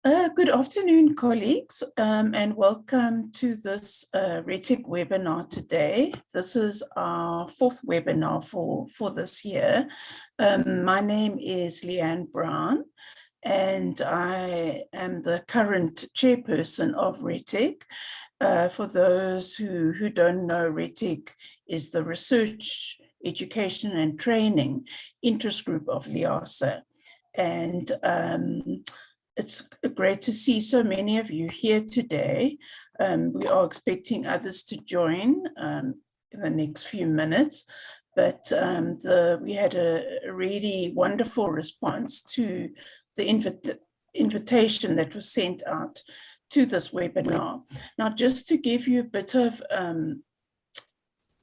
Good afternoon, colleagues, and welcome to this RETIG webinar today. This is our fourth webinar for this year. My name is Leanne Brown, and I am the current chairperson of RETIG. For those who don't know, RETIG is the Research, Education and Training interest group of LIASA. And it's great to see so many of you here today. We are expecting others to join in the next few minutes, but we had a really wonderful response to the invitation that was sent out to this webinar. Now, just to give you a bit of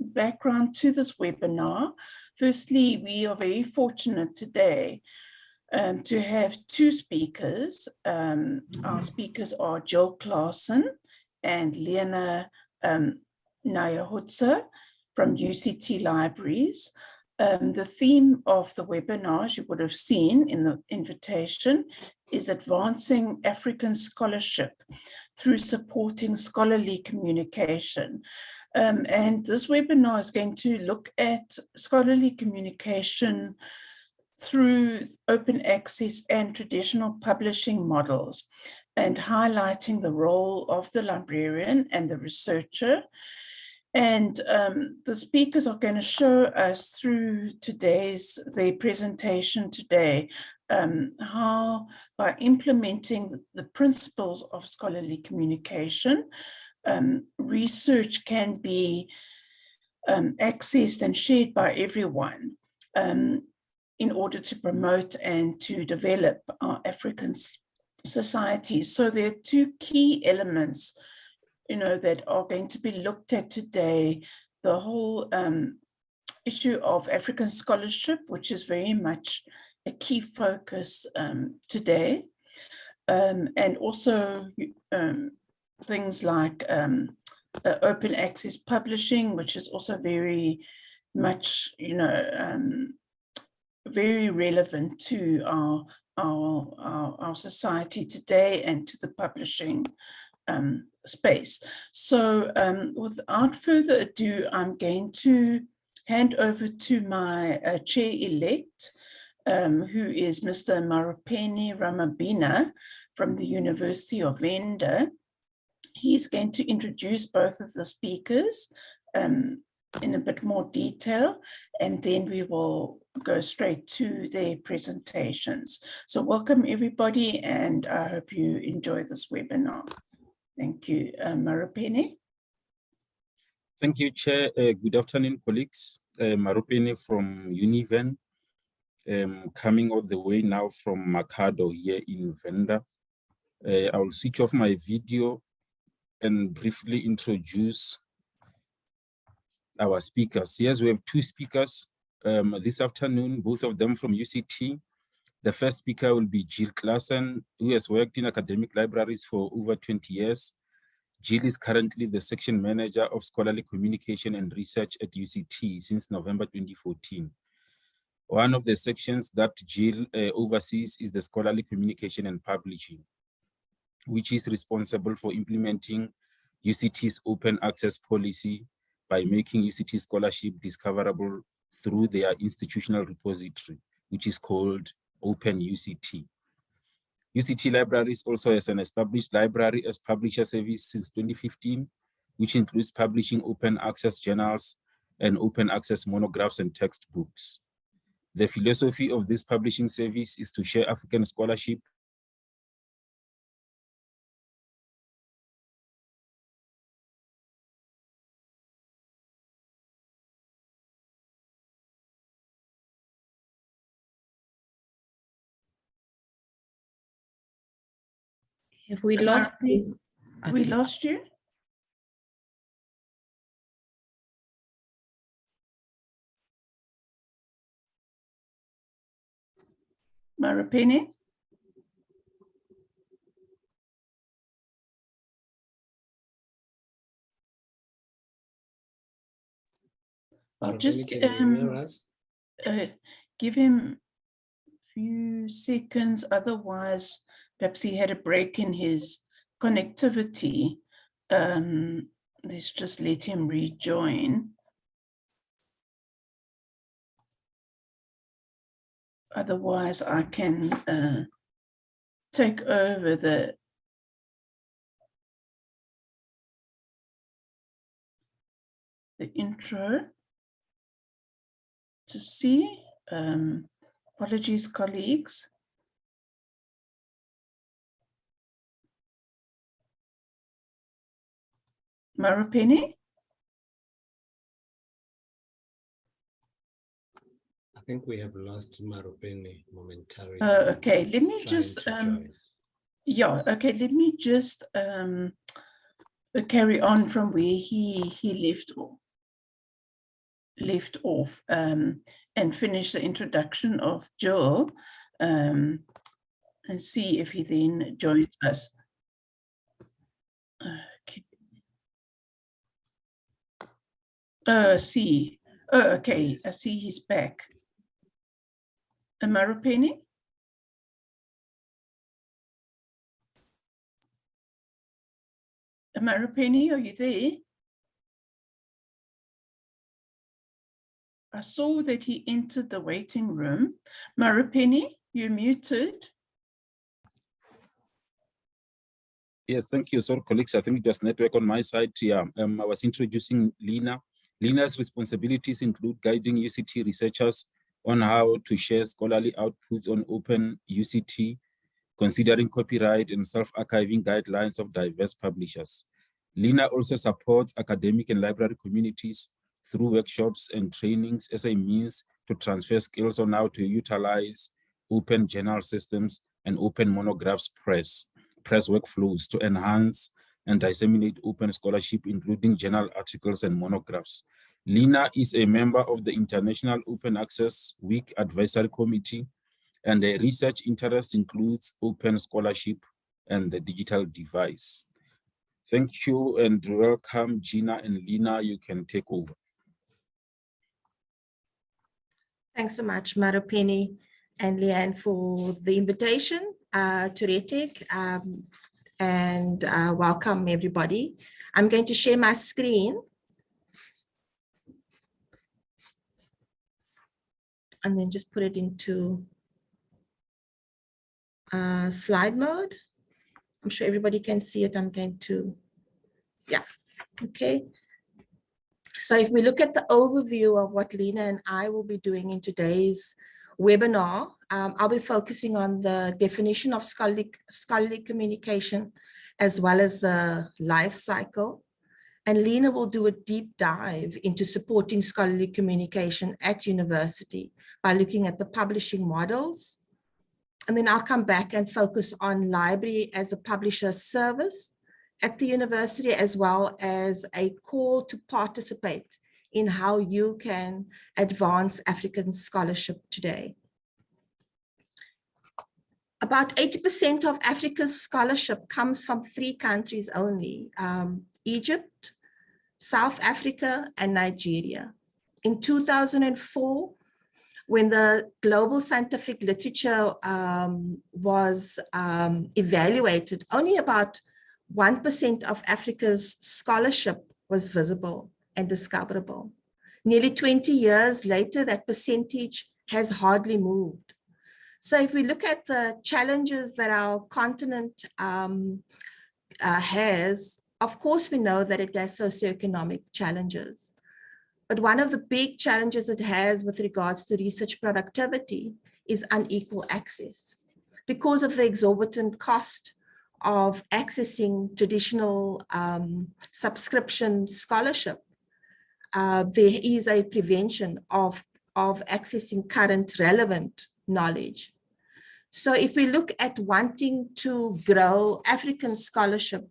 background to this webinar, firstly, we are very fortunate today to have two speakers. Our speakers are Jill Claassen and Leanne Brown from UCT Libraries. The theme of the webinar, as you would have seen in the invitation, is advancing African scholarship through supporting scholarly communication. And this webinar is going to look at scholarly communication through open access and traditional publishing models, and highlighting the role of the librarian and the researcher. And the speakers are going to show us through their presentation today, how by implementing the principles of scholarly communication, research can be accessed and shared by everyone, in order to promote and to develop our African societies. So there are two key elements, that are going to be looked at today. The whole issue of African scholarship, which is very much a key focus today, and also things like open access publishing, which is also very much, very relevant to our society today and to the publishing space. So without further ado, I'm going to hand over to my chair-elect, who is Mr. Marupeni Ramabina from the University of Venda. He's going to introduce both of the speakers in a bit more detail, and then we will go straight to their presentations. So welcome everybody, and I hope you enjoy this webinar. Thank you. Marupeni. Thank you, Chair. Good afternoon, colleagues. Marupeni from Univen, coming all the way now from Makado here in Venda. I will switch off my video and briefly introduce our speakers. Yes, we have two speakers this afternoon, both of them from UCT. The first speaker will be Jill Claassen, who has worked in academic libraries for over 20 years. Jill is currently the section manager of scholarly communication and research at UCT since November 2014. One of the sections that Jill oversees is the scholarly communication and publishing, which is responsible for implementing UCT's open access policy by making UCT scholarship discoverable through their institutional repository, which is called Open UCT. UCT Libraries also has an established library as publisher service since 2015, which includes publishing open access journals and open access monographs and textbooks. The philosophy of this publishing service is to share African scholarship Have we lost you? We lost you? Marupeni? I'll just give him a few seconds, otherwise perhaps he had a break in his connectivity. Let's just let him rejoin. Otherwise, I can take over the intro to see. Apologies, colleagues. Marupeni? I think we have lost Marupeni momentarily. Okay, let me just yeah, okay, let me just carry on from where he left off and finish the introduction of Joel and see if he then joins us. Okay. See. Oh, okay, I see he's back. Marupeni? Marupeni, are you there? I saw that he entered the waiting room. Marupeni, you're muted. Yes, thank you. Sorry, colleagues, I think it was network on my side. Yeah, I was introducing Lina. Lina's responsibilities include guiding UCT researchers on how to share scholarly outputs on open UCT, considering copyright and self-archiving guidelines of diverse publishers. Lina also supports academic and library communities through workshops and trainings as a means to transfer skills on how to utilize open journal systems and open monographs press workflows to enhance and disseminate open scholarship, including journal articles and monographs. Lina is a member of the International Open Access Week Advisory Committee, and their research interest includes open scholarship and the digital device. Thank you and welcome, Gina and Lina. You can take over. Thanks so much, Marupeni and Leanne, for the invitation to RETIG, and welcome everybody. I'm going to share my screen. And then just put it into slide mode. I'm sure everybody can see it. I'm going to, yeah, okay. So if we look at the overview of what Lina and I will be doing in today's webinar, I'll be focusing on the definition of scholarly communication, as well as the life cycle. And Lina will do a deep dive into supporting scholarly communication at university by looking at the publishing models. And then I'll come back and focus on library as a publisher service at the university, as well as a call to participate in how you can advance African scholarship today. About 80% of Africa's scholarship comes from 3 countries only, Egypt, South Africa, and Nigeria. In 2004, when the global scientific literature was evaluated, only about 1% of Africa's scholarship was visible and discoverable. Nearly 20 years later, that percentage has hardly moved. So if we look at the challenges that our continent has, of course, we know that it has socioeconomic challenges. But one of the big challenges it has with regards to research productivity is unequal access. Because of the exorbitant cost of accessing traditional subscription scholarship, there is a prevention of accessing current relevant knowledge. So if we look at wanting to grow African scholarship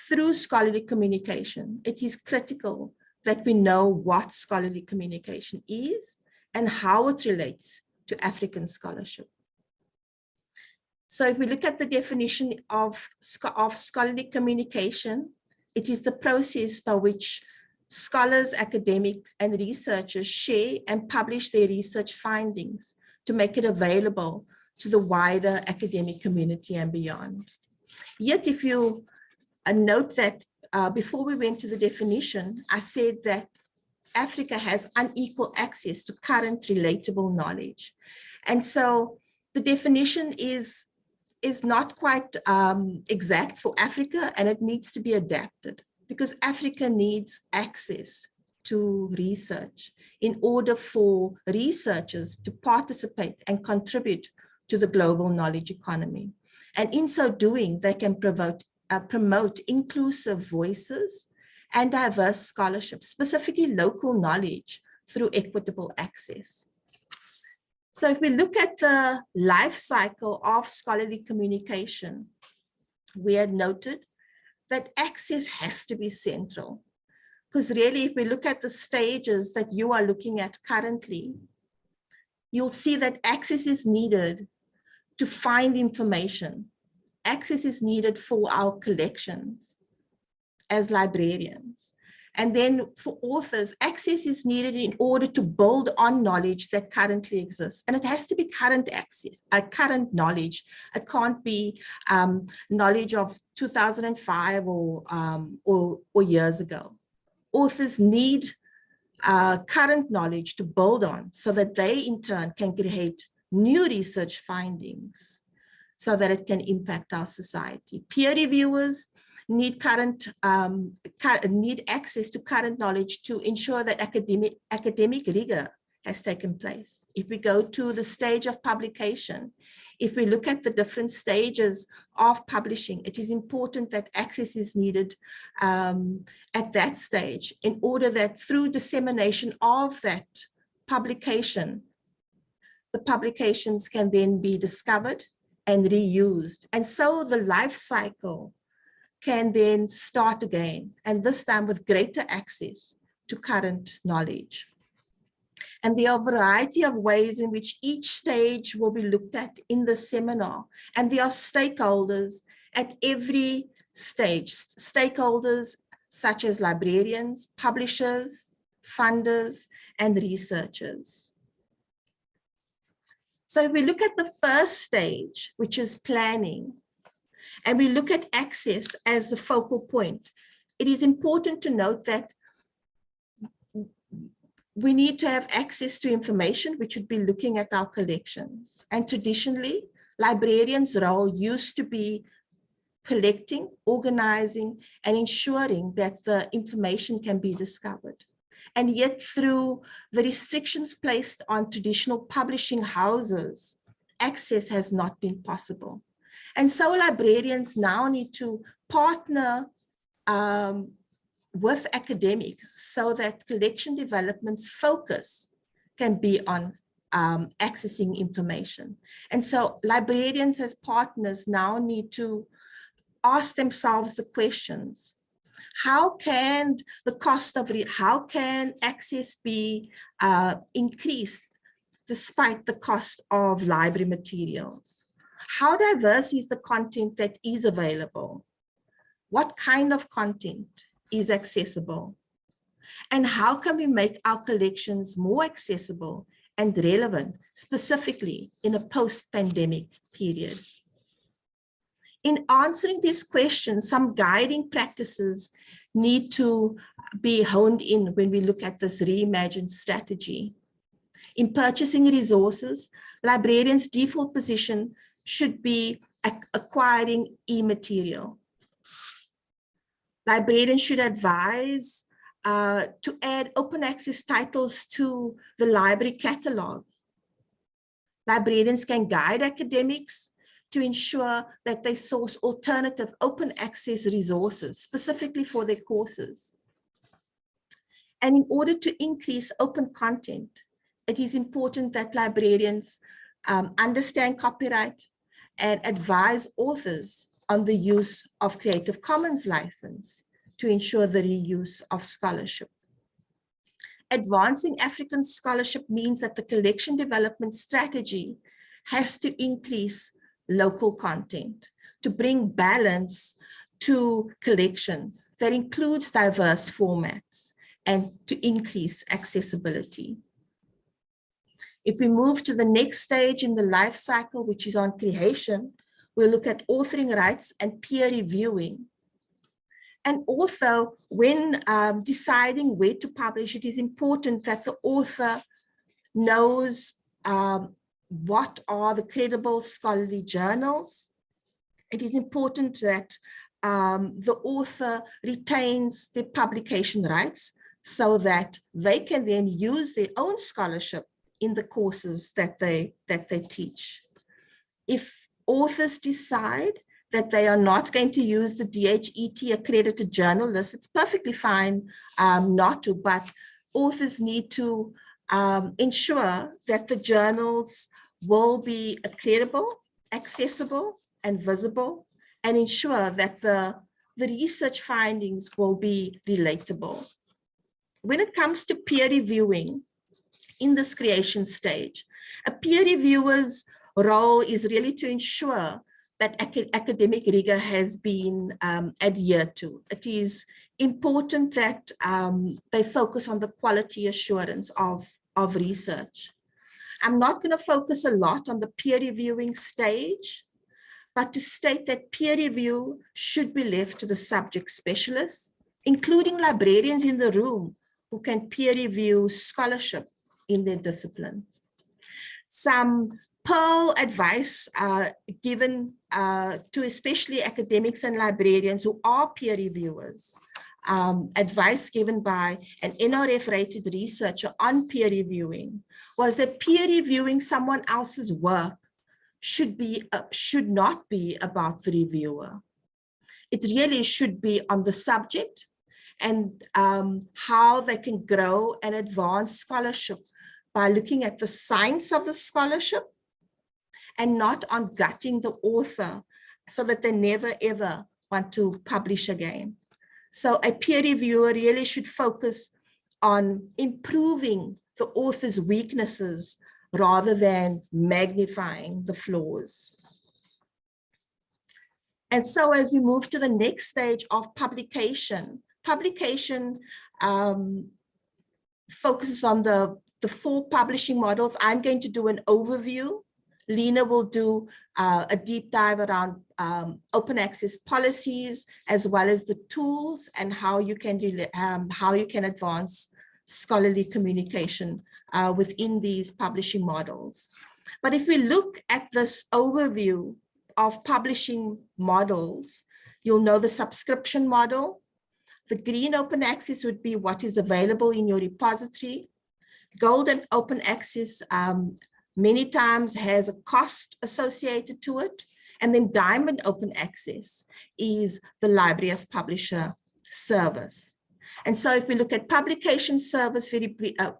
through scholarly communication, it is critical that we know what scholarly communication is and how it relates to African scholarship. So if we look at the definition of scholarly communication, it is the process by which scholars, academics, and researchers share and publish their research findings to make it available to the wider academic community and beyond. Yet, if you note that before we went to the definition, I said that Africa has unequal access to current relatable knowledge. And so the definition is not quite exact for Africa, and it needs to be adapted because Africa needs access to research in order for researchers to participate and contribute to the global knowledge economy. And in so doing, they can promote inclusive voices and diverse scholarship, specifically local knowledge through equitable access. So if we look at the life cycle of scholarly communication, we had noted that access has to be central. Because really, if we look at the stages that you are looking at currently, you'll see that access is needed to find information. Access is needed for our collections as librarians. And then for authors, access is needed in order to build on knowledge that currently exists. And it has to be current access, current knowledge. It can't be knowledge of 2005 or years ago. Authors need current knowledge to build on so that they in turn can create new research findings so that it can impact our society. Peer reviewers need access to current knowledge to ensure that academic rigor has taken place. If we go to the stage of publication, if we look at the different stages of publishing, it is important that access is needed at that stage in order that through dissemination of that publication, the publications can then be discovered and reused. And so the life cycle can then start again, and this time with greater access to current knowledge. And there are a variety of ways in which each stage will be looked at in the seminar. And there are stakeholders at every stage, stakeholders such as librarians, publishers, funders, and researchers. So if we look at the first stage, which is planning, and we look at access as the focal point, it is important to note that we need to have access to information, which would be looking at our collections. And traditionally, librarians' role used to be collecting, organizing, and ensuring that the information can be discovered. And yet through the restrictions placed on traditional publishing houses, access has not been possible. And so librarians now need to partner with academics so that collection development's focus can be on accessing information. And so librarians as partners now need to ask themselves the questions: how can the cost of how can access be increased despite the cost of library materials? How diverse is the content that is available? What kind of content is accessible? And how can we make our collections more accessible and relevant, specifically in a post-pandemic period? In answering these questions, some guiding practices need to be honed in when we look at this reimagined strategy. In purchasing resources, librarians' default position should be acquiring e-material. Librarians should advise to add open access titles to the library catalog. Librarians can guide academics to ensure that they source alternative open access resources, specifically for their courses. And in order to increase open content, it is important that librarians understand copyright and advise authors on the use of Creative Commons license to ensure the reuse of scholarship. Advancing African scholarship means that the collection development strategy has to increase local content to bring balance to collections that includes diverse formats and to increase accessibility. If we move to the next stage in the life cycle, which is on creation, we'll look at authoring rights and peer reviewing. And also, when deciding where to publish, it is important that the author knows what are the credible scholarly journals. It is important that the author retains their publication rights so that they can then use their own scholarship in the courses that they teach. If authors decide that they are not going to use the DHET accredited journal list, it's perfectly fine not to, but authors need to ensure that the journals will be credible, accessible, and visible, and ensure that the research findings will be relatable. When it comes to peer reviewing in this creation stage, a peer reviewer's role is really to ensure that academic rigor has been adhered to. It is important that they focus on the quality assurance of research. I'm not going to focus a lot on the peer reviewing stage, but to state that peer review should be left to the subject specialists, including librarians in the room who can peer review scholarship in their discipline. Some pearl advice given to especially academics and librarians who are peer reviewers. Advice given by an NRF rated researcher on peer reviewing was that peer reviewing someone else's work should not be about the reviewer. It really should be on the subject and how they can grow and advance scholarship by looking at the science of the scholarship and not on gutting the author so that they never ever want to publish again. So a peer reviewer really should focus on improving the author's weaknesses rather than magnifying the flaws. And so as we move to the next stage of publication, publication focuses on the 4 publishing models. I'm going to do an overview. Lena will do a deep dive around open access policies, as well as the tools and how you can advance scholarly communication within these publishing models. But if we look at this overview of publishing models, you'll know the subscription model. The green open access would be what is available in your repository. Gold and open access many times has a cost associated to it. And then diamond open access is the library as publisher service. And so if we look at publication service,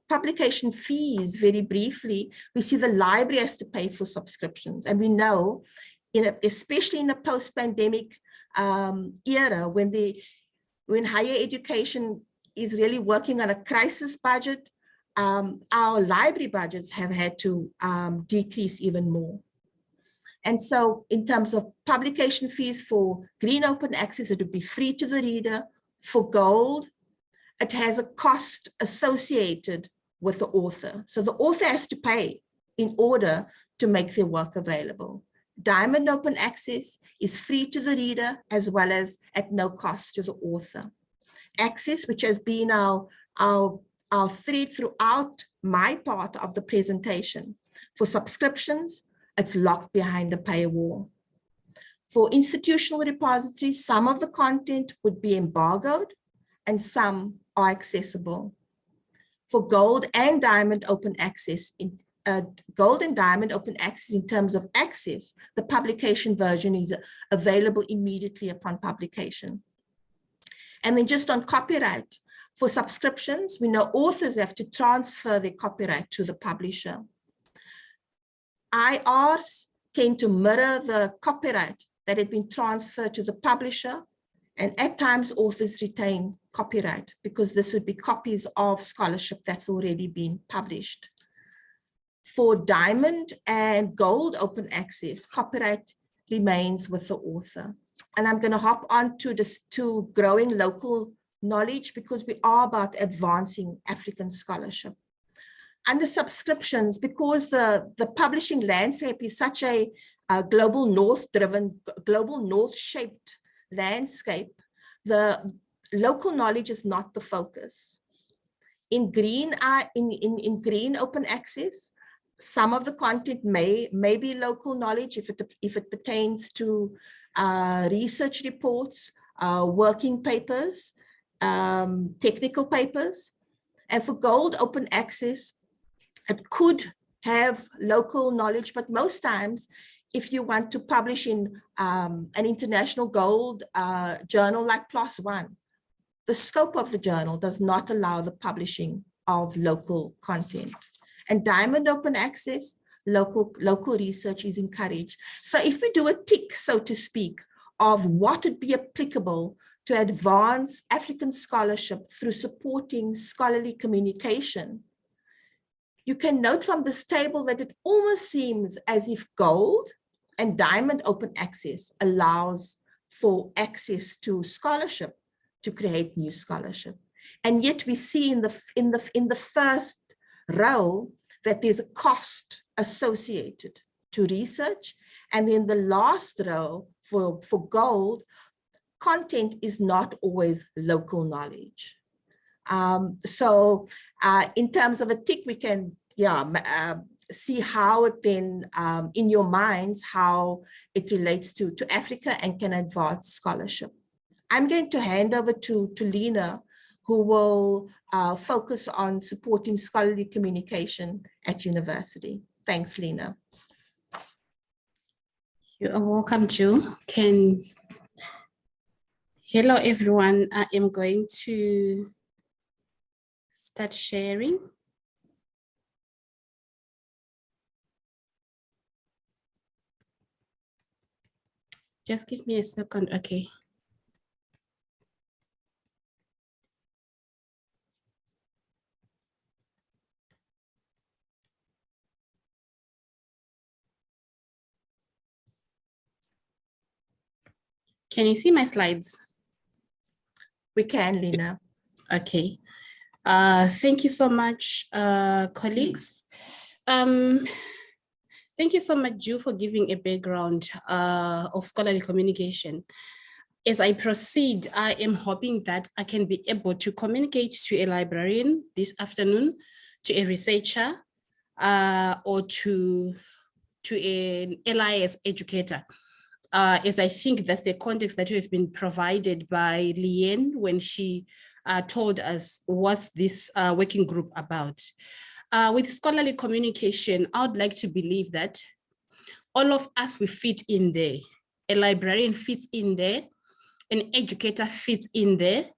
publication fees very briefly, we see the library has to pay for subscriptions. And we know, especially in a post-pandemic era, when higher education is really working on a crisis budget, our library budgets have had to decrease even more. And so in terms of publication fees for green open access, it would be free to the reader. For gold, it has a cost associated with the author. So the author has to pay in order to make their work available. Diamond open access is free to the reader as well as at no cost to the author. Access, which has been our thread throughout my part of the presentation. For subscriptions, it's locked behind a paywall. For institutional repositories, some of the content would be embargoed and some are accessible. For gold and diamond open access, in terms of access, the publication version is available immediately upon publication. And then just on copyright, for subscriptions, we know authors have to transfer their copyright to the publisher. IRs tend to mirror the copyright that had been transferred to the publisher, and at times authors retain copyright because this would be copies of scholarship that's already been published. For diamond and gold open access, copyright remains with the author. And I'm going to hop on to growing local knowledge because we are about advancing African scholarship. under subscriptions, because the publishing landscape is such a global north shaped landscape, the local knowledge is not the focus. In green open access, some of the content may be local knowledge if it pertains to research reports, working papers, technical papers. And for gold open access, it could have local knowledge, but most times, if you want to publish in an international gold journal like PLOS ONE, the scope of the journal does not allow the publishing of local content. And diamond open access, local research is encouraged. So if we do a tick, so to speak, of what would be applicable to advance African scholarship through supporting scholarly communication, you can note from this table that it almost seems as if gold and diamond open access allows for access to scholarship, to create new scholarship. And yet we see in the first row that there's a cost associated to research. And in the last row for gold, content is not always local knowledge. So in terms of a tick, we can see how it then, in your minds, how it relates to Africa and can advance scholarship. I'm going to hand over to Leanne, who will focus on supporting scholarly communication at university. Thanks, Leanne. You are welcome, Jill. Hello, everyone. I am going to start sharing. Just give me a second, okay. Can you see my slides? We can, Leanne. Okay. Thank you so much, colleagues. Thank you so much, Ju, for giving a background of scholarly communication. As I proceed, I am hoping that I can be able to communicate to a librarian this afternoon, to a researcher, or to an LIS educator. As I think that's the context that you have been provided by Leanne when she told us what's this working group about. With scholarly communication, I would like to believe that all of us, we fit in there. A librarian fits in there, an educator fits in there,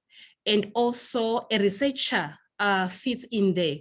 and also a researcher fits in there.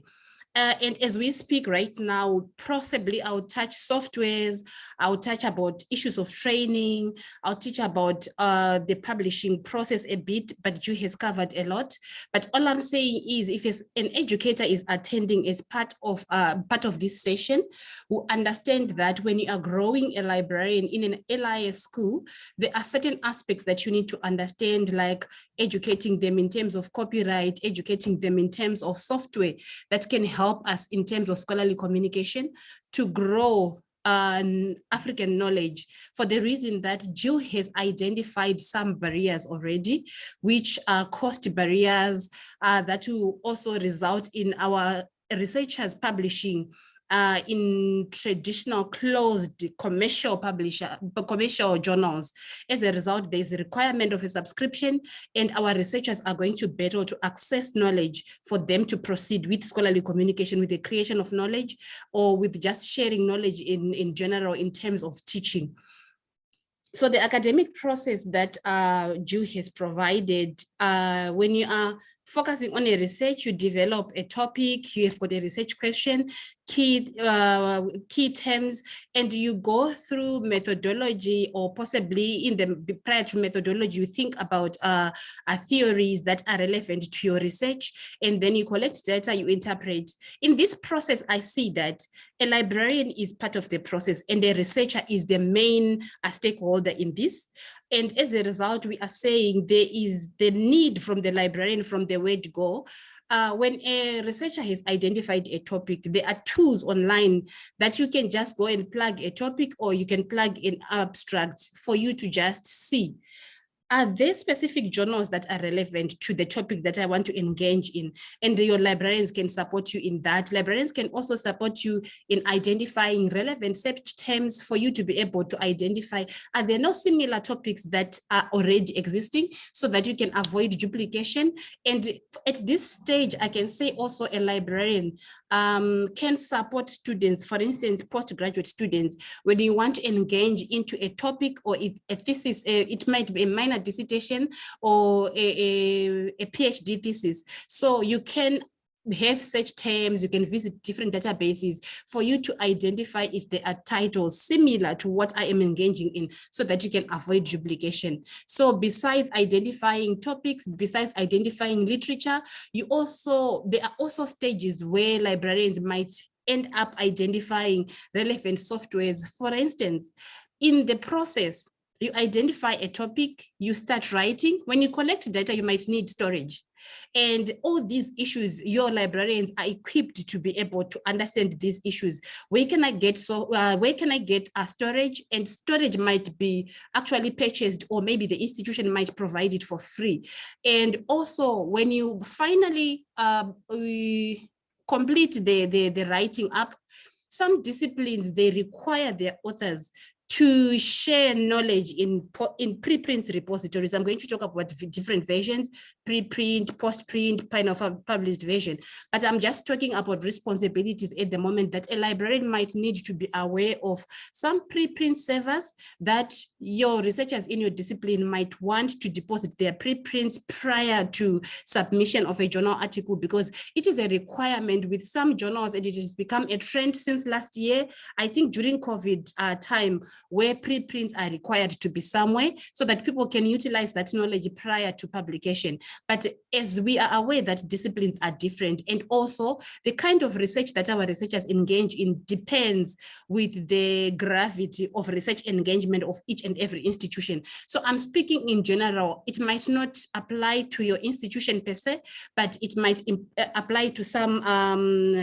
And as we speak right now, possibly I'll touch softwares, I'll touch about issues of training, I'll teach about the publishing process a bit, but Ju has covered a lot. But all I'm saying is, if an educator is attending as part of this session, we understand that when you are growing a librarian in an LIS school, there are certain aspects that you need to understand, like educating them in terms of copyright, educating them in terms of software that can help us in terms of scholarly communication to grow African knowledge, for the reason that Jill has identified some barriers already, which are cost barriers that will also result in our researchers publishing in traditional closed commercial journals. As a result, there's a requirement of a subscription, and our researchers are going to battle to access knowledge for them to proceed with scholarly communication, with the creation of knowledge, or with just sharing knowledge in general in terms of teaching. So the academic process that Ju has provided, when you are focusing on a research, you develop a topic, you have got a research question, key terms, and you go through methodology, or possibly in the prior to methodology, you think about theories that are relevant to your research, and then you collect data, you interpret. In this process, I see that a librarian is part of the process, and a researcher is the main stakeholder in this. And as a result, we are saying there is the need from the librarian from the word go. When a researcher has identified a topic, there are tools online that you can just go and plug a topic, or you can plug in abstract for you to just see. Are there specific journals that are relevant to the topic that I want to engage in? And your librarians can support you in that. Librarians can also support you in identifying relevant search terms for you to be able to identify, are there no similar topics that are already existing, so that you can avoid duplication? And at this stage, I can say also a librarian can support students, for instance, postgraduate students, when you want to engage into a topic or a thesis, it might be a minor dissertation or a PhD thesis. So you can have such terms, you can visit different databases for you to identify if there are titles similar to what I am engaging in, so that you can avoid duplication. So besides identifying topics, besides identifying literature, there are also stages where librarians might end up identifying relevant softwares. For instance, in the process, you identify a topic, you start writing. When you collect data, you might need storage. And all these issues, your librarians are equipped to be able to understand these issues. Where can I get storage? And storage might be actually purchased, or maybe the institution might provide it for free. And also, when you finally complete the writing up, some disciplines, they require their authors to share knowledge in preprint repositories. I'm going to talk about different versions, preprint, postprint, published version, but I'm just talking about responsibilities at the moment that a librarian might need to be aware of. Some preprint servers that your researchers in your discipline might want to deposit their preprints prior to submission of a journal article, because it is a requirement with some journals, and it has become a trend since last year, I think during COVID time, where preprints are required to be somewhere so that people can utilize that knowledge prior to publication. But as we are aware that disciplines are different, and also the kind of research that our researchers engage in depends with the gravity of research engagement of each and every institution. So I'm speaking in general. It might not apply to your institution per se, but it might apply to some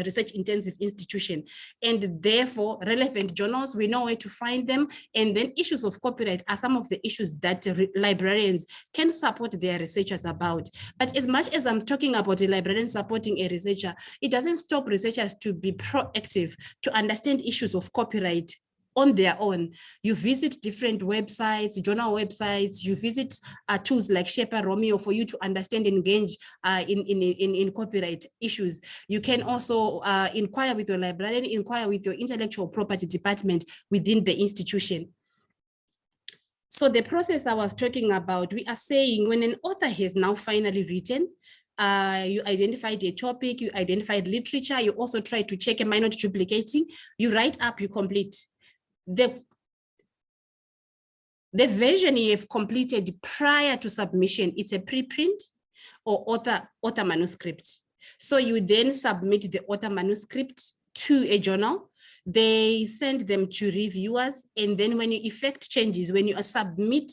research intensive institution. And therefore, relevant journals, we know where to find them. And then issues of copyright are some of the issues that librarians can support their researchers about. But as much as I'm talking about a librarian supporting a researcher, it doesn't stop researchers to be proactive, to understand issues of copyright on their own. You visit different websites, journal websites, you visit tools like Shepherd Romeo for you to understand and engage in copyright issues. You can also inquire with your librarian, inquire with your intellectual property department within the institution. So the process I was talking about, we are saying when an author has now finally written, you identified a topic, you identified literature, you also try to check, am I not duplicating? You write up, you complete. The version you have completed prior to submission, it's a preprint or author manuscript. So you then submit the author manuscript to a journal. They send them to reviewers. And then when you effect changes, when you submit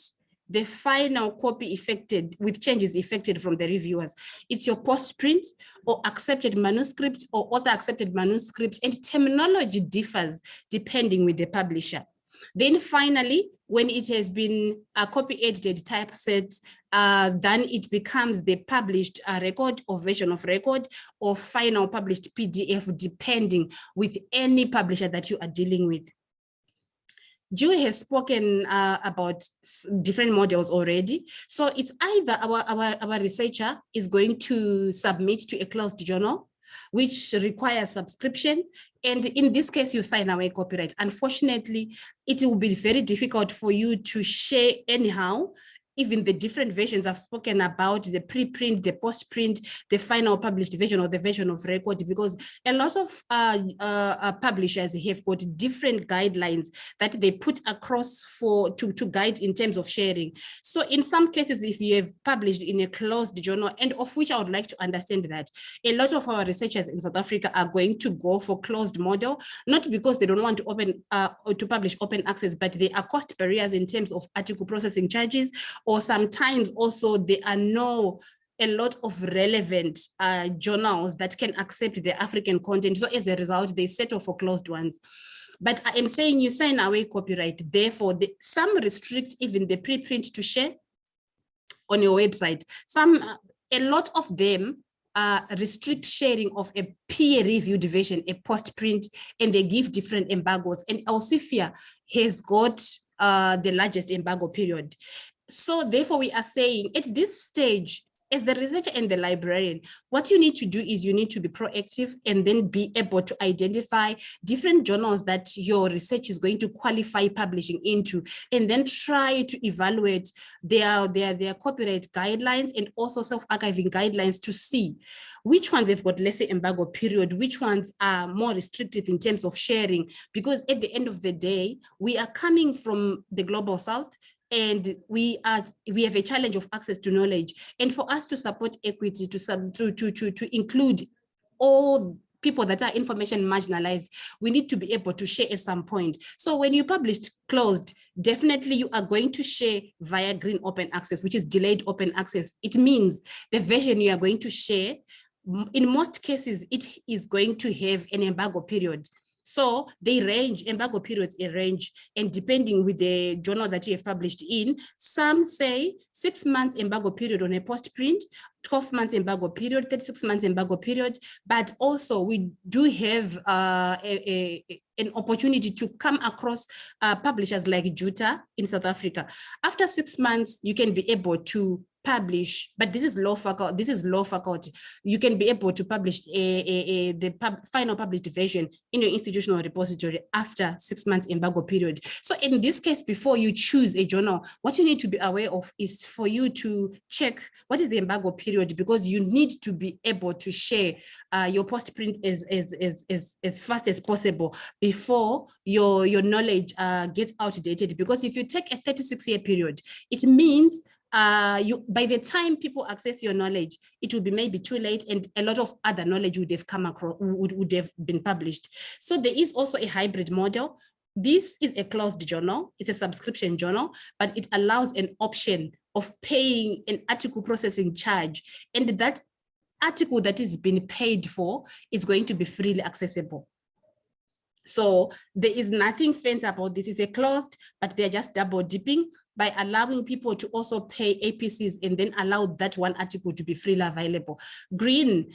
the final copy effected with changes effected from the reviewers, it's your postprint or accepted manuscript or author accepted manuscript, and terminology differs depending with the publisher. Then finally, when it has been a copy edited typeset, then it becomes the published record or version of record or final published PDF, depending with any publisher that you are dealing with. Joe has spoken about different models already. So it's either our researcher is going to submit to a closed journal, which requires subscription. And in this case, you sign away copyright. Unfortunately, it will be very difficult for you to share anyhow even the different versions I've spoken about, the preprint, the postprint, the final published version or the version of record, because a lot of publishers have got different guidelines that they put across to guide in terms of sharing. So in some cases, if you have published in a closed journal, and of which I would like to understand that a lot of our researchers in South Africa are going to go for closed model, not because they don't want to publish open access, but there are cost barriers in terms of article processing charges, or sometimes also there are a lot of relevant journals that can accept the African content. So as a result, they settle for closed ones. But I am saying you sign away copyright. Therefore, some restrict even the preprint to share on your website. A lot of them restrict sharing of a peer-reviewed version, a postprint, and they give different embargoes. And Elsevier has got the largest embargo period. So therefore, we are saying at this stage, as the researcher and the librarian, what you need to do is you need to be proactive and then be able to identify different journals that your research is going to qualify publishing into, and then try to evaluate their copyright guidelines and also self-archiving guidelines to see which ones have got lesser embargo period, which ones are more restrictive in terms of sharing, because at the end of the day, we are coming from the global south, and we have a challenge of access to knowledge. And for us to support equity, to include all people that are information marginalized, we need to be able to share at some point. So when you publish closed, definitely you are going to share via green open access, which is delayed open access. It means the version you are going to share, in most cases, it is going to have an embargo period. So they range, embargo periods range, and depending with the journal that you have published in, some say 6 months embargo period on a postprint, 12 months embargo period, 36 months embargo period, but also we do have an opportunity to come across publishers like Juta in South Africa. After 6 months, you can be able to publish, but this is low faculty. You can be able to publish the final published version in your institutional repository after 6 months embargo period. So in this case, before you choose a journal, what you need to be aware of is for you to check what is the embargo period, because you need to be able to share your postprint as fast as possible before your knowledge gets outdated. Because if you take a 36-year period, it means by the time people access your knowledge, it will be maybe too late, and a lot of other knowledge would have come across, would have been published. So there is also a hybrid model. This is a closed journal, it's a subscription journal, but it allows an option of paying an article processing charge, and that article that is being paid for is going to be freely accessible. So there is nothing fancy about this. It's a closed, but they're just double dipping by allowing people to also pay Apcs and then allow that one article to be freely available. Green,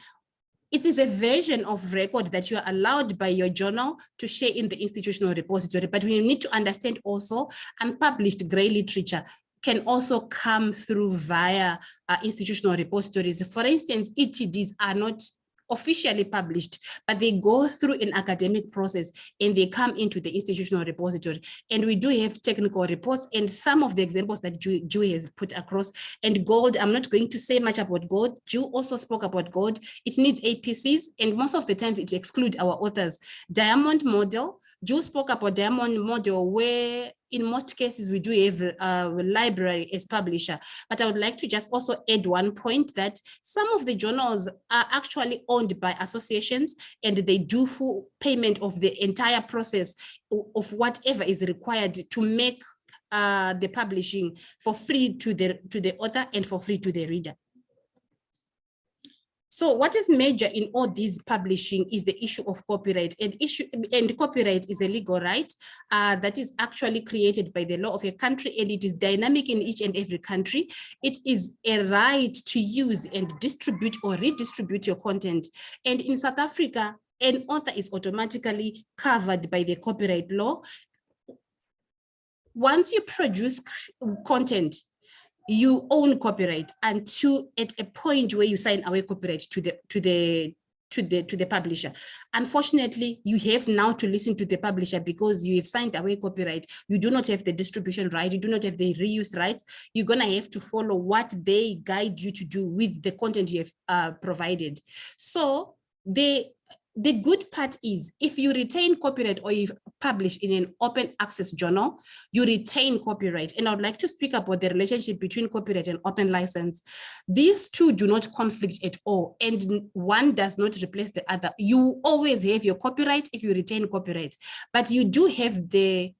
it is a version of record that you are allowed by your journal to share in the institutional repository, but we need to understand also unpublished gray literature can also come through via institutional repositories. For instance, ETDs are not officially published, but they go through an academic process and they come into the institutional repository. And we do have technical reports, and some of the examples that Ju has put across. And gold, I'm not going to say much about gold. Ju also spoke about gold. It needs APCs, and most of the times it excludes our authors. Diamond model, Ju spoke about diamond model, where in most cases we do have a library as publisher. But I would like to just also add one point that some of the journals are actually owned by associations, and they do full payment of the entire process of whatever is required to make the publishing for free to the author and for free to the reader. So what is major in all these publishing is the issue of copyright, and copyright is a legal right that is actually created by the law of a country, and it is dynamic in each and every country. It is a right to use and distribute or redistribute your content. And in South Africa, an author is automatically covered by the copyright law. Once you produce content, you own copyright until at a point where you sign away copyright to the to the publisher. Unfortunately, you have now to listen to the publisher because you have signed away copyright. You do not have the distribution right. You do not have the reuse rights. You're gonna have to follow what they guide you to do with the content you have provided. So the good part is if you retain copyright or you publish in an open access journal, you retain copyright. And I would like to speak about the relationship between copyright and open license. These two do not conflict at all, and one does not replace the other. You always have your copyright if you retain copyright, but you do have the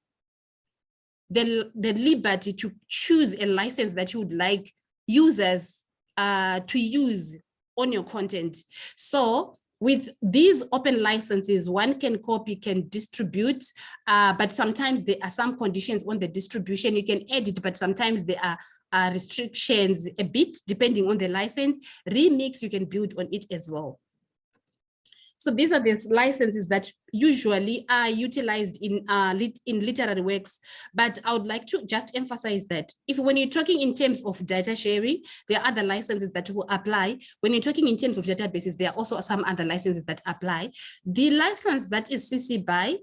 liberty to choose a license that you would like users to use on your content. So with these open licenses, one can copy, can distribute, but sometimes there are some conditions on the distribution. You can edit, but sometimes there are restrictions a bit depending on the license. Remix, you can build on it as well. So these are the licenses that usually are utilized in literary works. But I would like to just emphasize that when you're talking in terms of data sharing, there are other licenses that will apply. When you're talking in terms of databases, there are also some other licenses that apply. The license that is CC BY,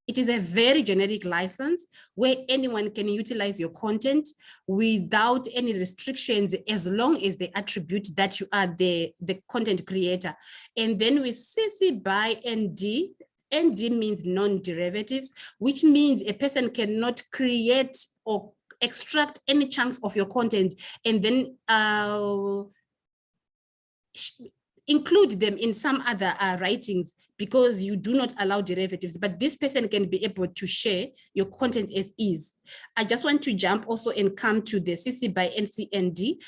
it is a very generic license where anyone can utilize your content without any restrictions, as long as they attribute that you are the content creator. And then with CC BY ND, ND means non-derivatives, which means a person cannot create or extract any chunks of your content and then include them in some other writings, because you do not allow derivatives, but this person can be able to share your content as is. I just want to jump also and come to the CC BY NC ND.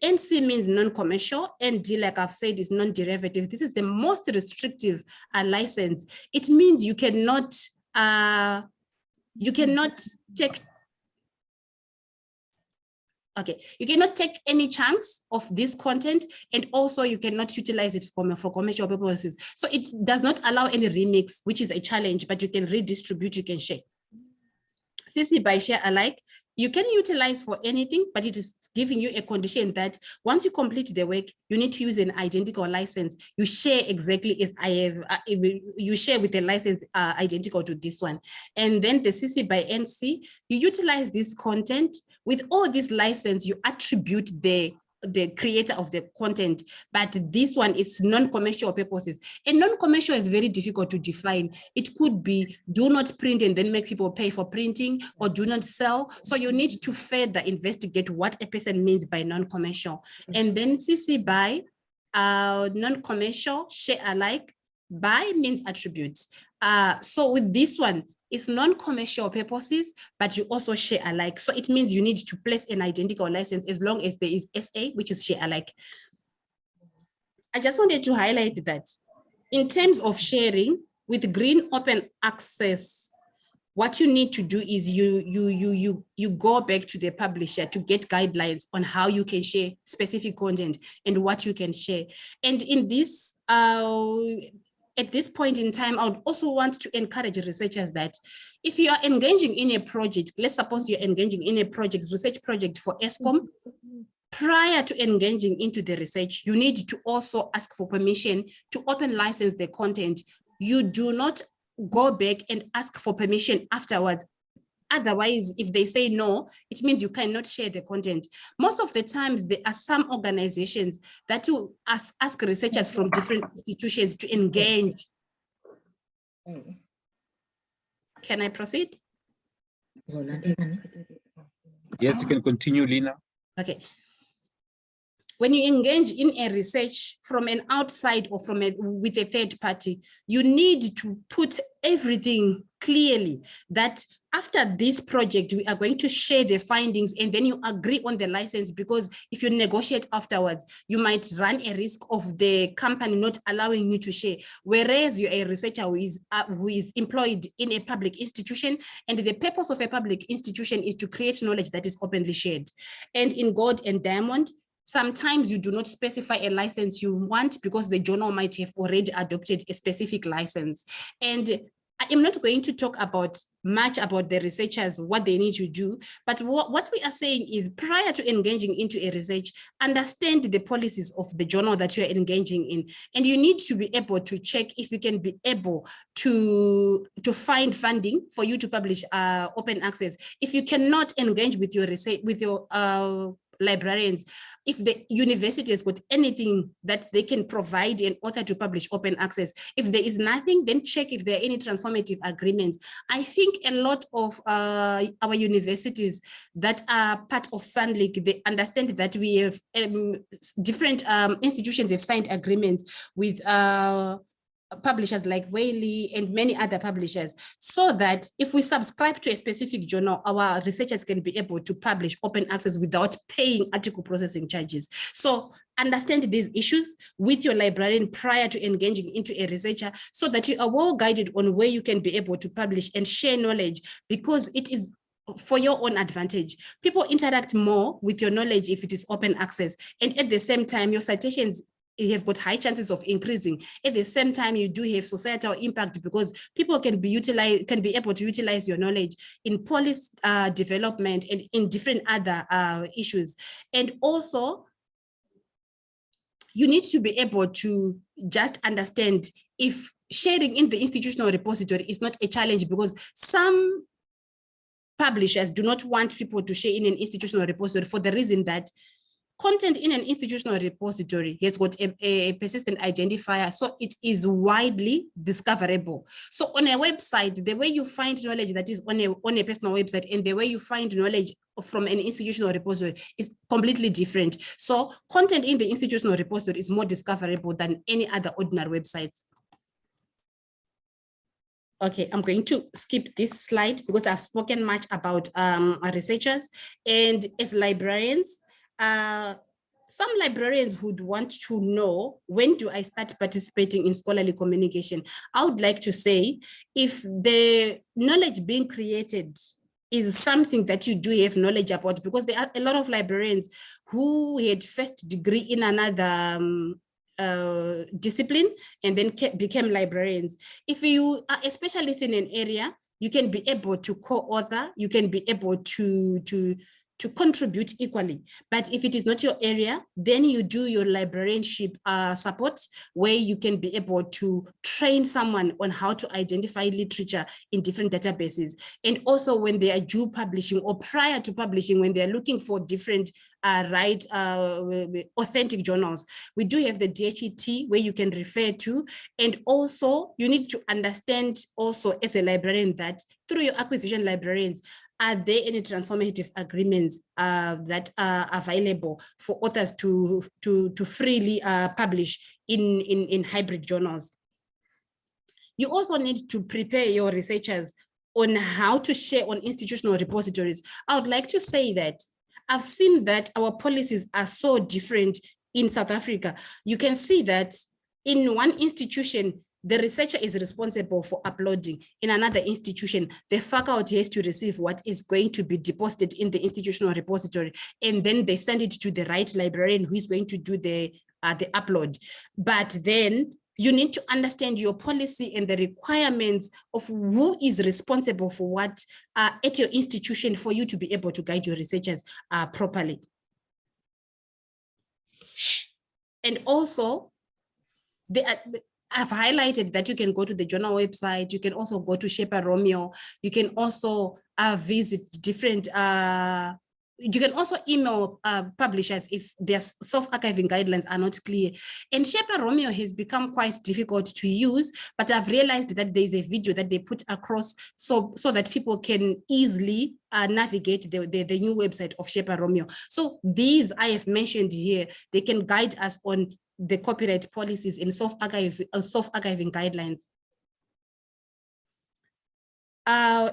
NC means non-commercial, ND, like I've said, is non-derivative. This is the most restrictive license. It means you cannot take you cannot take any chunks of this content, and also you cannot utilize it for commercial purposes. So it does not allow any remix, which is a challenge, but you can redistribute, you can share. CC BY share alike, you can utilize for anything, but it is giving you a condition that once you complete the work, you need to use an identical license. You share exactly as I have, you share with a license identical to this one. And then the CC BY NC, you utilize this content with all this license, you attribute the creator of the content, but this one is non-commercial purposes. And non-commercial is very difficult to define. It could be do not print and then make people pay for printing, or do not sell. So you need to further investigate what a person means by non-commercial. And then CC BY, non-commercial, share alike, BY means attributes. So with this one, it's non-commercial purposes, but you also share alike. So it means you need to place an identical license as long as there is SA, which is share alike. I just wanted to highlight that in terms of sharing with green open access, what you need to do is you go back to the publisher to get guidelines on how you can share specific content and what you can share. And in this, at this point in time, I would also want to encourage researchers that if you are engaging in a project, let's suppose you're engaging in a project, research project for ESCOM, prior to engaging into the research, you need to also ask for permission to open license the content. You do not go back and ask for permission afterwards. Otherwise, if they say no, it means you cannot share the content. Most of the times, there are some organizations that will ask researchers from different institutions to engage. Can I proceed? Yes, you can continue, Lina. Okay. When you engage in a research from an outside or with a third party, you need to put everything clearly that after this project, we are going to share the findings, and then you agree on the license, because if you negotiate afterwards, you might run a risk of the company not allowing you to share. Whereas you're a researcher who is employed in a public institution, and the purpose of a public institution is to create knowledge that is openly shared. And in Gold and Diamond, sometimes you do not specify a license you want because the journal might have already adopted a specific license. And I am not going to talk much about the researchers, what they need to do, but what we are saying is prior to engaging into a research, understand the policies of the journal that you are engaging in. And you need to be able to check if you can be able to find funding for you to publish open access. If you cannot engage with your research, with your librarians, if the university has got anything that they can provide an author to publish open access, if there is nothing, then check if there are any transformative agreements. I think a lot of our universities that are part of SANLIC, they understand that we have different institutions have signed agreements with publishers like Whaley and many other publishers, so that if we subscribe to a specific journal, our researchers can be able to publish open access without paying article processing charges. So understand these issues with your librarian prior to engaging into a researcher, so that you are well guided on where you can be able to publish and share knowledge, because it is for your own advantage. People interact more with your knowledge if it is open access, and at the same time, your citations, you have got high chances of increasing. At the same time, you do have societal impact, because people can be able to utilize your knowledge in policy development and in different other issues. And also, you need to be able to just understand if sharing in the institutional repository is not a challenge, because some publishers do not want people to share in an institutional repository for the reason that content in an institutional repository has got a persistent identifier, so it is widely discoverable. So on a website, the way you find knowledge that is on a personal website and the way you find knowledge from an institutional repository is completely different. So content in the institutional repository is more discoverable than any other ordinary websites. Okay, I'm going to skip this slide because I've spoken much about our researchers, and as librarians, some librarians would want to know, when do I start participating in scholarly communication? I would like to say, if the knowledge being created is something that you do have knowledge about, because there are a lot of librarians who had first degree in another discipline and then became librarians. If you are a specialist in an area, you can be able to co-author, you can be able to contribute equally. But if it is not your area, then you do your librarianship support, where you can be able to train someone on how to identify literature in different databases. And also when they are due publishing or prior to publishing, when they're looking for different authentic journals, we do have the DHET where you can refer to. And also you need to understand also as a librarian that through your acquisition librarians, are there any transformative agreements that are available for authors to freely publish in hybrid journals? You also need to prepare your researchers on how to share on institutional repositories. I would like to say that I've seen that our policies are so different in South Africa. You can see that in one institution, the researcher is responsible for uploading. In another institution, the faculty has to receive what is going to be deposited in the institutional repository, and then they send it to the right librarian who is going to do the upload. But then you need to understand your policy and the requirements of who is responsible for what at your institution for you to be able to guide your researchers properly. And also, I've highlighted that you can go to the journal website, you can also go to Shepa Romeo, you can also visit different, you can also email publishers if their self-archiving guidelines are not clear. And Shepa Romeo has become quite difficult to use, but I've realized that there's a video that they put across so that people can easily navigate the new website of Shepa Romeo. So these I have mentioned here, they can guide us on the copyright policies and self-archiving guidelines.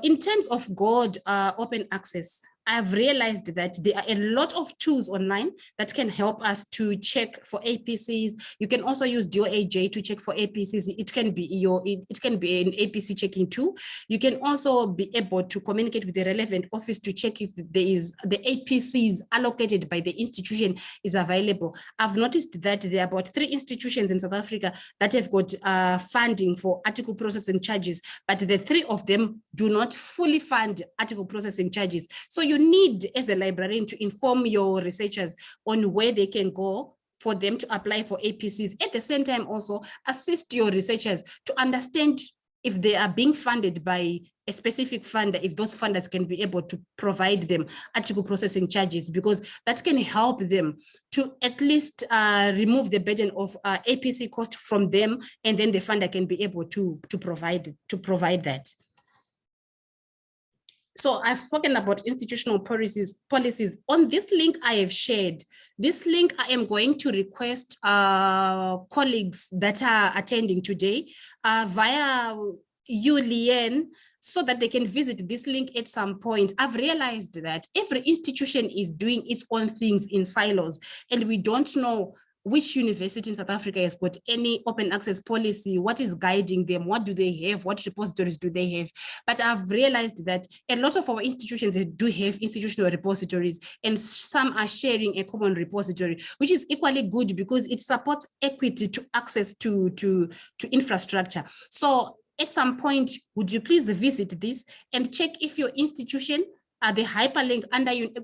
In terms of GORD open access, I've realized that there are a lot of tools online that can help us to check for APCs. You can also use DOAJ to check for APCs. It can be it can be an APC checking tool. You can also be able to communicate with the relevant office to check if there is the APCs allocated by the institution is available. I've noticed that there are about 3 institutions in South Africa that have got funding for article processing charges, but the 3 of them do not fully fund article processing charges. So you need, as a librarian, to inform your researchers on where they can go for them to apply for APCs. At the same time, also assist your researchers to understand if they are being funded by a specific funder, if those funders can be able to provide them article processing charges, because that can help them to at least remove the burden of APC cost from them, and then the funder can be able to provide that. So I've spoken about institutional policies. On this link I have shared, this link I am going to request colleagues that are attending today via you, Leanne, so that they can visit this link at some point. I've realized that every institution is doing its own things in silos, and we don't know which university in South Africa has got any open access policy, what is guiding them, what do they have, what repositories do they have. But I've realized that a lot of our institutions do have institutional repositories, and some are sharing a common repository, which is equally good because it supports equity to access to infrastructure. So at some point, would you please visit this and check if your institution the hyperlink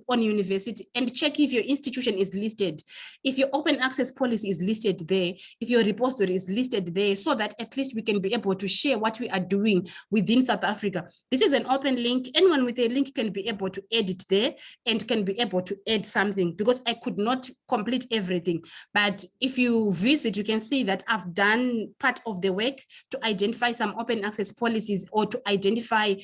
on university, and check if your institution is listed, if your open access policy is listed there, if your repository is listed there, so that at least we can be able to share what we are doing within South Africa. This is an open link. Anyone with a link can be able to edit there and can be able to add something, because I could not complete everything. But if you visit, you can see that I've done part of the work to identify some open access policies, or to identify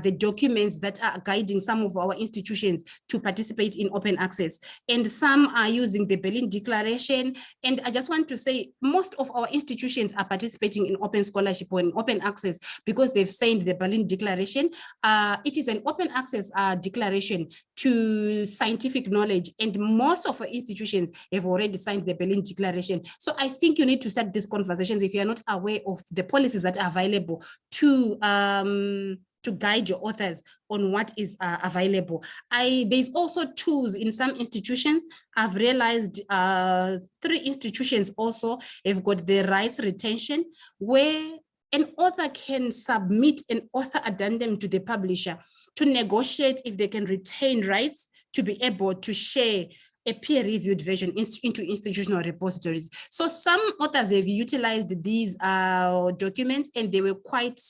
the documents that are guiding some of our institutions to participate in open access. And some are using the Berlin Declaration. And I just want to say, most of our institutions are participating in open scholarship or in open access because they've signed the Berlin Declaration. It is an open access declaration to scientific knowledge, and most of our institutions have already signed the Berlin Declaration. So I think you need to start these conversations if you're not aware of the policies that are available to guide your authors on what is available. There's also tools in some institutions. I've realized 3 institutions also have got the rights retention, where an author can submit an author addendum to the publisher to negotiate if they can retain rights to be able to share a peer-reviewed version into institutional repositories. So some authors have utilized these documents, and they were quite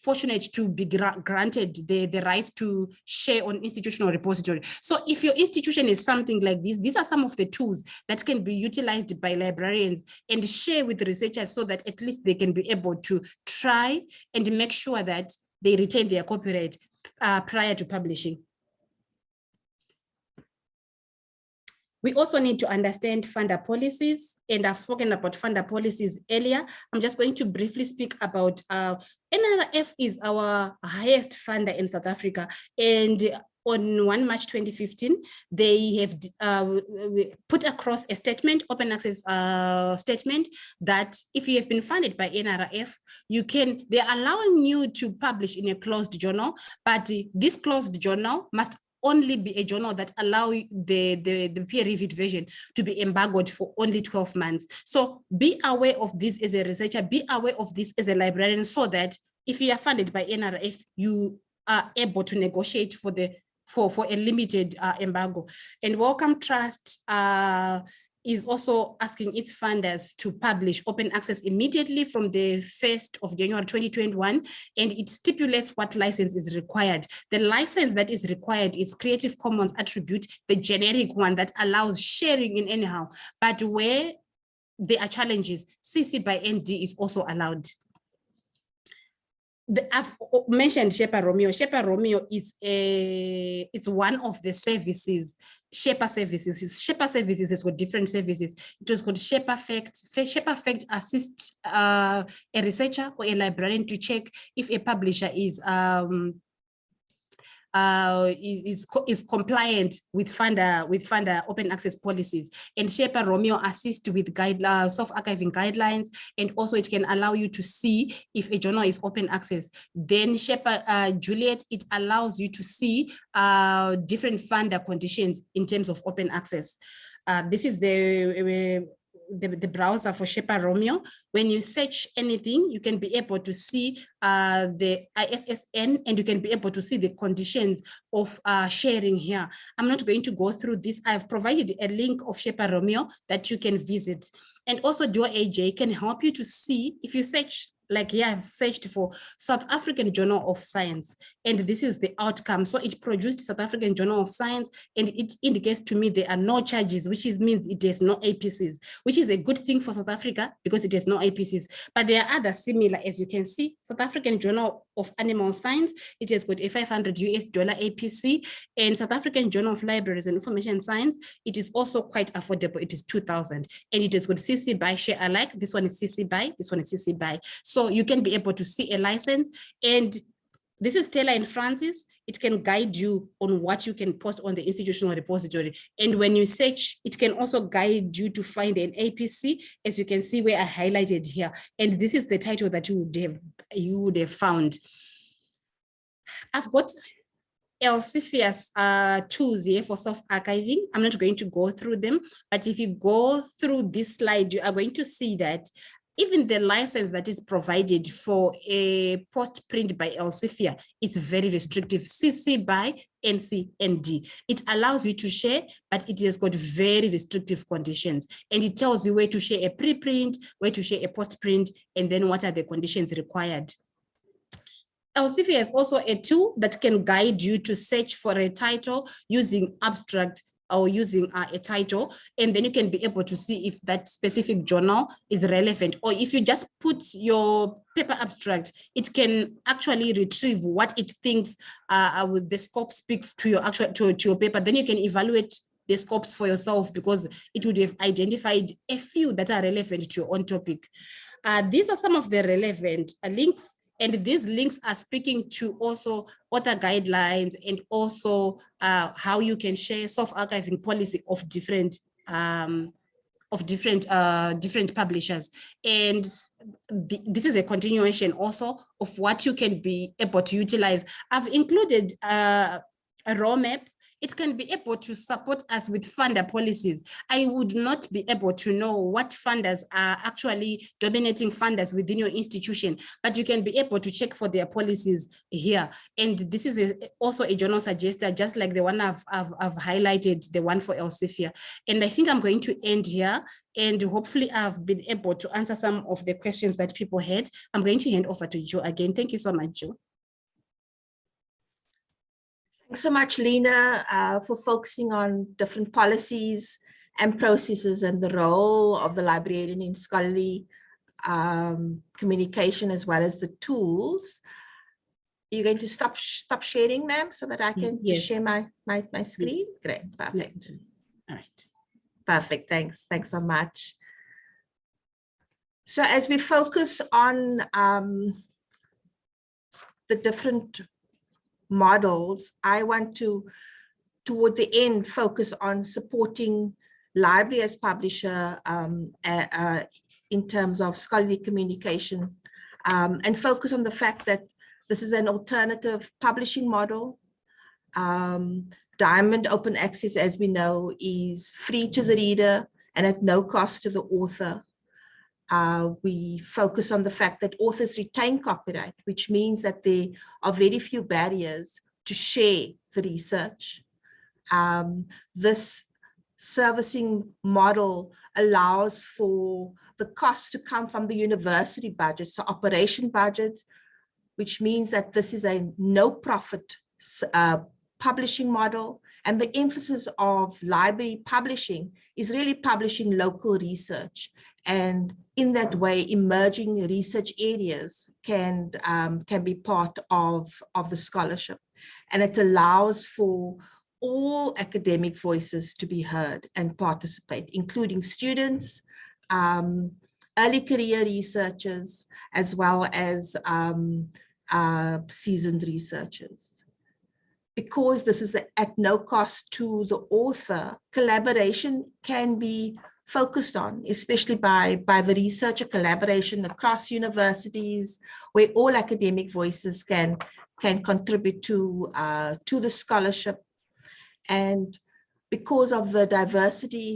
fortunate to be granted the rights to share on institutional repository. So if your institution is something like this, these are some of the tools that can be utilized by librarians and share with researchers, so that at least they can be able to try and make sure that they retain their copyright prior to publishing. We also need to understand funder policies, and I've spoken about funder policies earlier. I'm just going to briefly speak about NRF is our highest funder in South Africa, and on 1 March 2015, they have put across a statement, open access statement, that if you have been funded by NRF, they're allowing you to publish in a closed journal, but this closed journal must only be a journal that allow the peer-reviewed version to be embargoed for only 12 months. So be aware of this as a researcher, be aware of this as a librarian, so that if you are funded by NRF, you are able to negotiate for a limited embargo. And Wellcome Trust is also asking its funders to publish open access immediately from the 1st of January 2021, and it stipulates what license is required. The license that is required is Creative Commons Attribute, the generic one that allows sharing in anyhow, but where there are challenges, CC by ND is also allowed. I've mentioned Sherpa Romeo. Sherpa Romeo is it's one of the services, Sherpa services. Sherpa services has got different services. It was called Sherpa Fact. Sherpa Fact assists a researcher or a librarian to check if a publisher is is compliant with funder open access policies. And Sherpa Romeo assists with self-archiving guidelines, and also it can allow you to see if a journal is open access. Then Sherpa Juliet, it allows you to see different funder conditions in terms of open access. This is the browser for Sherpa Romeo. When you search anything, you can be able to see the ISSN, and you can be able to see the conditions of sharing here. I'm not going to go through this. I've provided a link of Sherpa Romeo that you can visit. And also DOAJ can help you to see if you search. Like here, I've searched for South African Journal of Science, and this is the outcome. So it produced South African Journal of Science, and it indicates to me there are no charges, which means it has no APCs, which is a good thing for South Africa because it has no APCs. But there are other similar, as you can see, South African Journal of Animal Science, it has got a $500 APC, and South African Journal of Libraries and Information Science, it is also quite affordable. It is 2,000, and it has got CC BY share alike. This one is CC BY, this one is CC BY. So you can be able to see a license, and this is Taylor and Francis. It can guide you on what you can post on the institutional repository. And when you search, it can also guide you to find an APC, as you can see where I highlighted here. And this is the title that you would have found. I've got Elsevier tools here for self-archiving. I'm not going to go through them, but if you go through this slide, you are going to see that even the license that is provided for a post print by Elsevier, it's very restrictive, CC BY NC/ND. It allows you to share, but it has got very restrictive conditions. And it tells you where to share a preprint, where to share a post print, and then what are the conditions required. Elsevier is also a tool that can guide you to search for a title using abstract or using a title, and then you can be able to see if that specific journal is relevant. Or if you just put your paper abstract, it can actually retrieve what it thinks with the scope speaks to your to your paper. Then you can evaluate the scopes for yourself because it would have identified a few that are relevant to your own topic. These are some of the relevant links. And these links are speaking to also author guidelines and also how you can share self-archiving policy of different publishers. And this is a continuation also of what you can be able to utilize. I've included a roadmap. It can be able to support us with funder policies. I would not be able to know what funders are actually dominating funders within your institution, but you can be able to check for their policies here. And this is also a journal suggester, just like the one I've highlighted, the one for Elsevier. And I think I'm going to end here, and hopefully I've been able to answer some of the questions that people had. I'm going to hand over to Joe again. Thank you so much, Joe. Thanks so much, Lena, for focusing on different policies and processes and the role of the librarian in scholarly communication, as well as the tools. You're going to stop sharing, ma'am, so that I can just share my screen? Great, perfect. All right. Perfect, thanks so much. So as we focus on the different models, I want to, toward the end, focus on supporting library as publisher in terms of scholarly communication, and focus on the fact that this is an alternative publishing model. Diamond open access, as we know, is free to the reader and at no cost to the author. We focus on the fact that authors retain copyright, which means that there are very few barriers to share the research. This servicing model allows for the cost to come from the university budget, so operation budget, which means that this is a no-profit publishing model. And the emphasis of library publishing is really publishing local research. And in that way, emerging research areas can be part of the scholarship. And it allows for all academic voices to be heard and participate, including students, early career researchers, as well as seasoned researchers. because this is at no cost to the author, collaboration can be focused on, especially by the researcher collaboration across universities, where all academic voices can contribute to the scholarship. And because of the diversity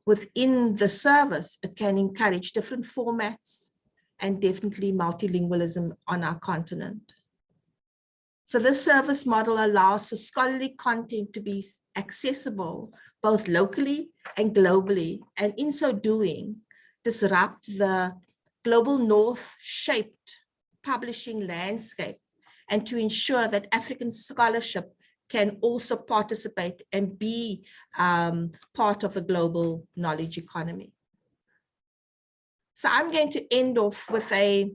within the service, it can encourage different formats and definitely multilingualism on our continent. So this service model allows for scholarly content to be accessible both locally and globally, and in so doing, disrupt the global north shaped publishing landscape, and to ensure that African scholarship can also participate and be part of the global knowledge economy. So I'm going to end off with a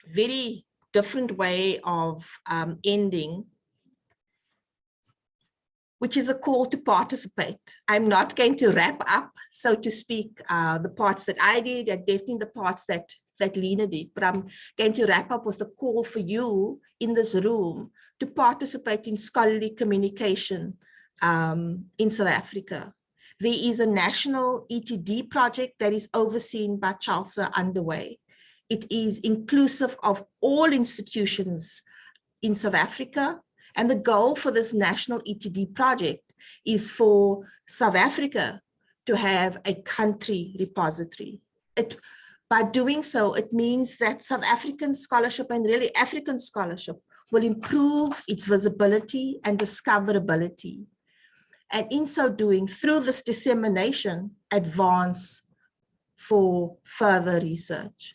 very different way of ending, which is a call to participate. I'm not going to wrap up, so to speak, the parts that I did and definitely the parts that Lena did, but I'm going to wrap up with a call for you in this room to participate in scholarly communication in South Africa. There is a national ETD project that is overseen by Chelsea underway. It is inclusive of all institutions in South Africa. And the goal for this national ETD project is for South Africa to have a country repository. By doing so, it means that South African scholarship and really African scholarship will improve its visibility and discoverability. And in so doing, through this dissemination, advance for further research.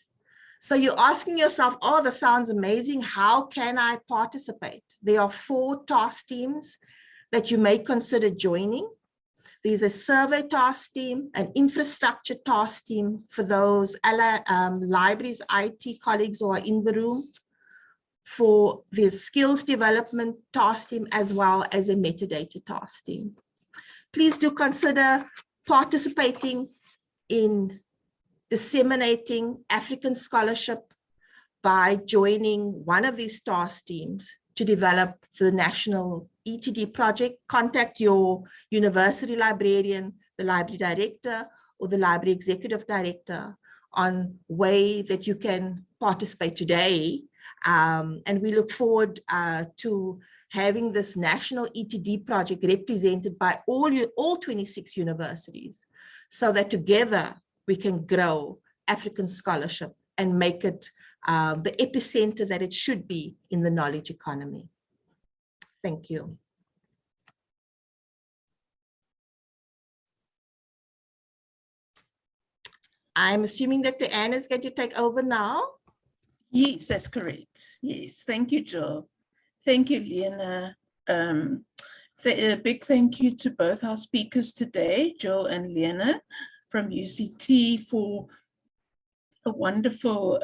So you're asking yourself, oh, that sounds amazing. How can I participate? There are 4 task teams that you may consider joining. There's a survey task team, an infrastructure task team for those libraries, IT colleagues who are in the room, for the skills development task team, as well as a metadata task team. Please do consider participating in disseminating African scholarship by joining one of these task teams to develop the national ETD project. Contact your university librarian, the library director, or the library executive director on way that you can participate today. And we look forward to having this national ETD project represented by all 26 universities, so that together we can grow African scholarship and make it the epicenter that it should be in the knowledge economy. Thank you. I'm assuming that Leanne is going to take over now. Yes, that's correct. Yes, thank you, Jill. Thank you, Leanne. A big thank you to both our speakers today, Jill and Leanne from UCT, for a wonderful,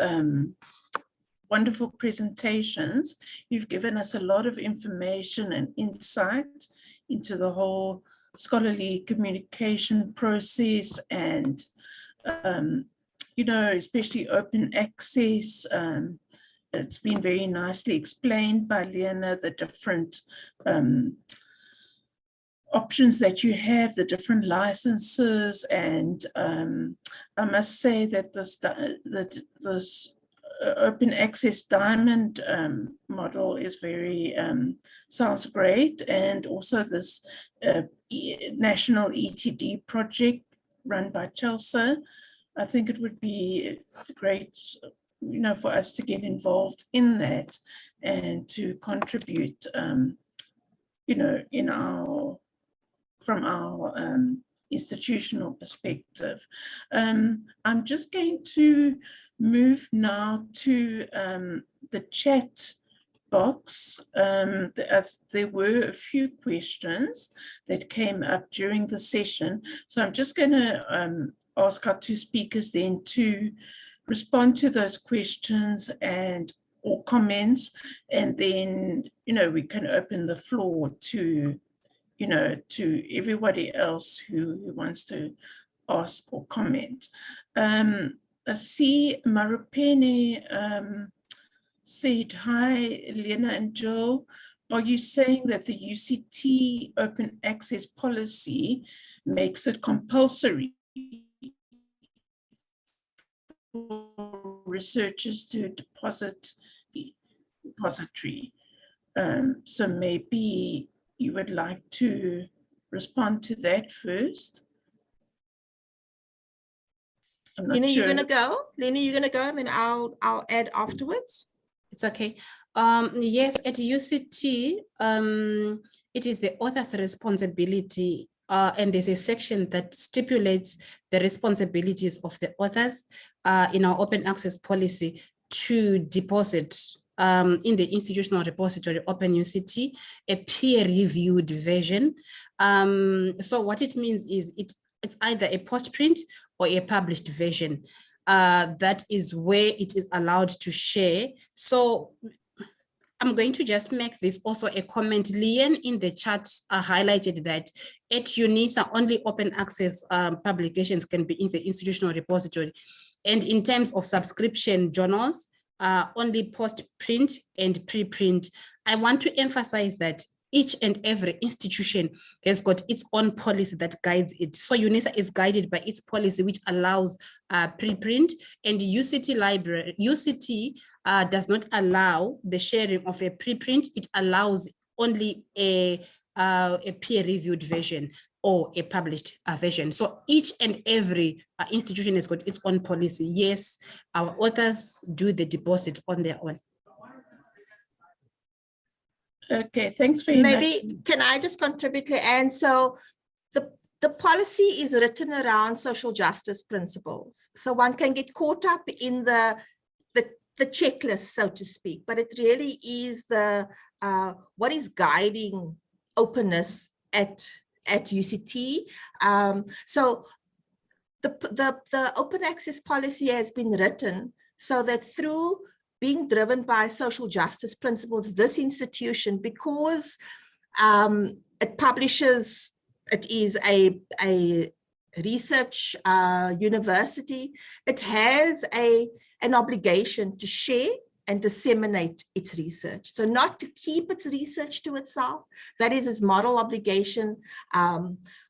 wonderful presentations. You've given us a lot of information and insight into the whole scholarly communication process, and you know, especially open access. It's been very nicely explained by Leanne, the different options that you have, the different licenses, and I must say that this open access diamond model is very, sounds great, and also this national ETD project run by Chelsea. I think it would be great, you know, for us to get involved in that and to contribute, you know, from our institutional perspective. I'm just going to move now to the chat box. There were a few questions that came up during the session. So I'm just going to ask our 2 speakers then to respond to those questions and or comments, and then, you know, we can open the floor to, you know, to everybody else who wants to ask or comment. I see Marupene said, hi, Leanne and Jill. Are you saying that the UCT open access policy makes it compulsory for researchers to deposit the repository? So maybe you would like to respond to that first. Lena, you're gonna go? Lena, you're gonna go, and then I'll add afterwards. It's okay. Yes, at UCT, it is the author's responsibility, and there's a section that stipulates the responsibilities of the authors in our open access policy to deposit in the institutional repository Open UCT a peer-reviewed version. So what it means is it's either a post-print or a published version. That is where it is allowed to share. So I'm going to just make this also a comment. Leanne in the chat highlighted that at UNISA, only open access publications can be in the institutional repository. And in terms of subscription journals, only post-print and preprint. I want to emphasize that each and every institution has got its own policy that guides it. So UNISA is guided by its policy, which allows preprint, and UCT does not allow the sharing of a preprint. It allows only a peer-reviewed version or a published version. So each and every institution has got its own policy. Yes, our authors do the deposit on their own. Okay, thanks very much. Maybe can I just contribute, Leanne? So the policy is written around social justice principles. So one can get caught up in the checklist, so to speak, but it really is the what is guiding openness at UCT. So the open access policy has been written so that through being driven by social justice principles, this institution, because it publishes, it is a research university, it has an obligation to share and disseminate its research. So not to keep its research to itself, that is its moral obligation.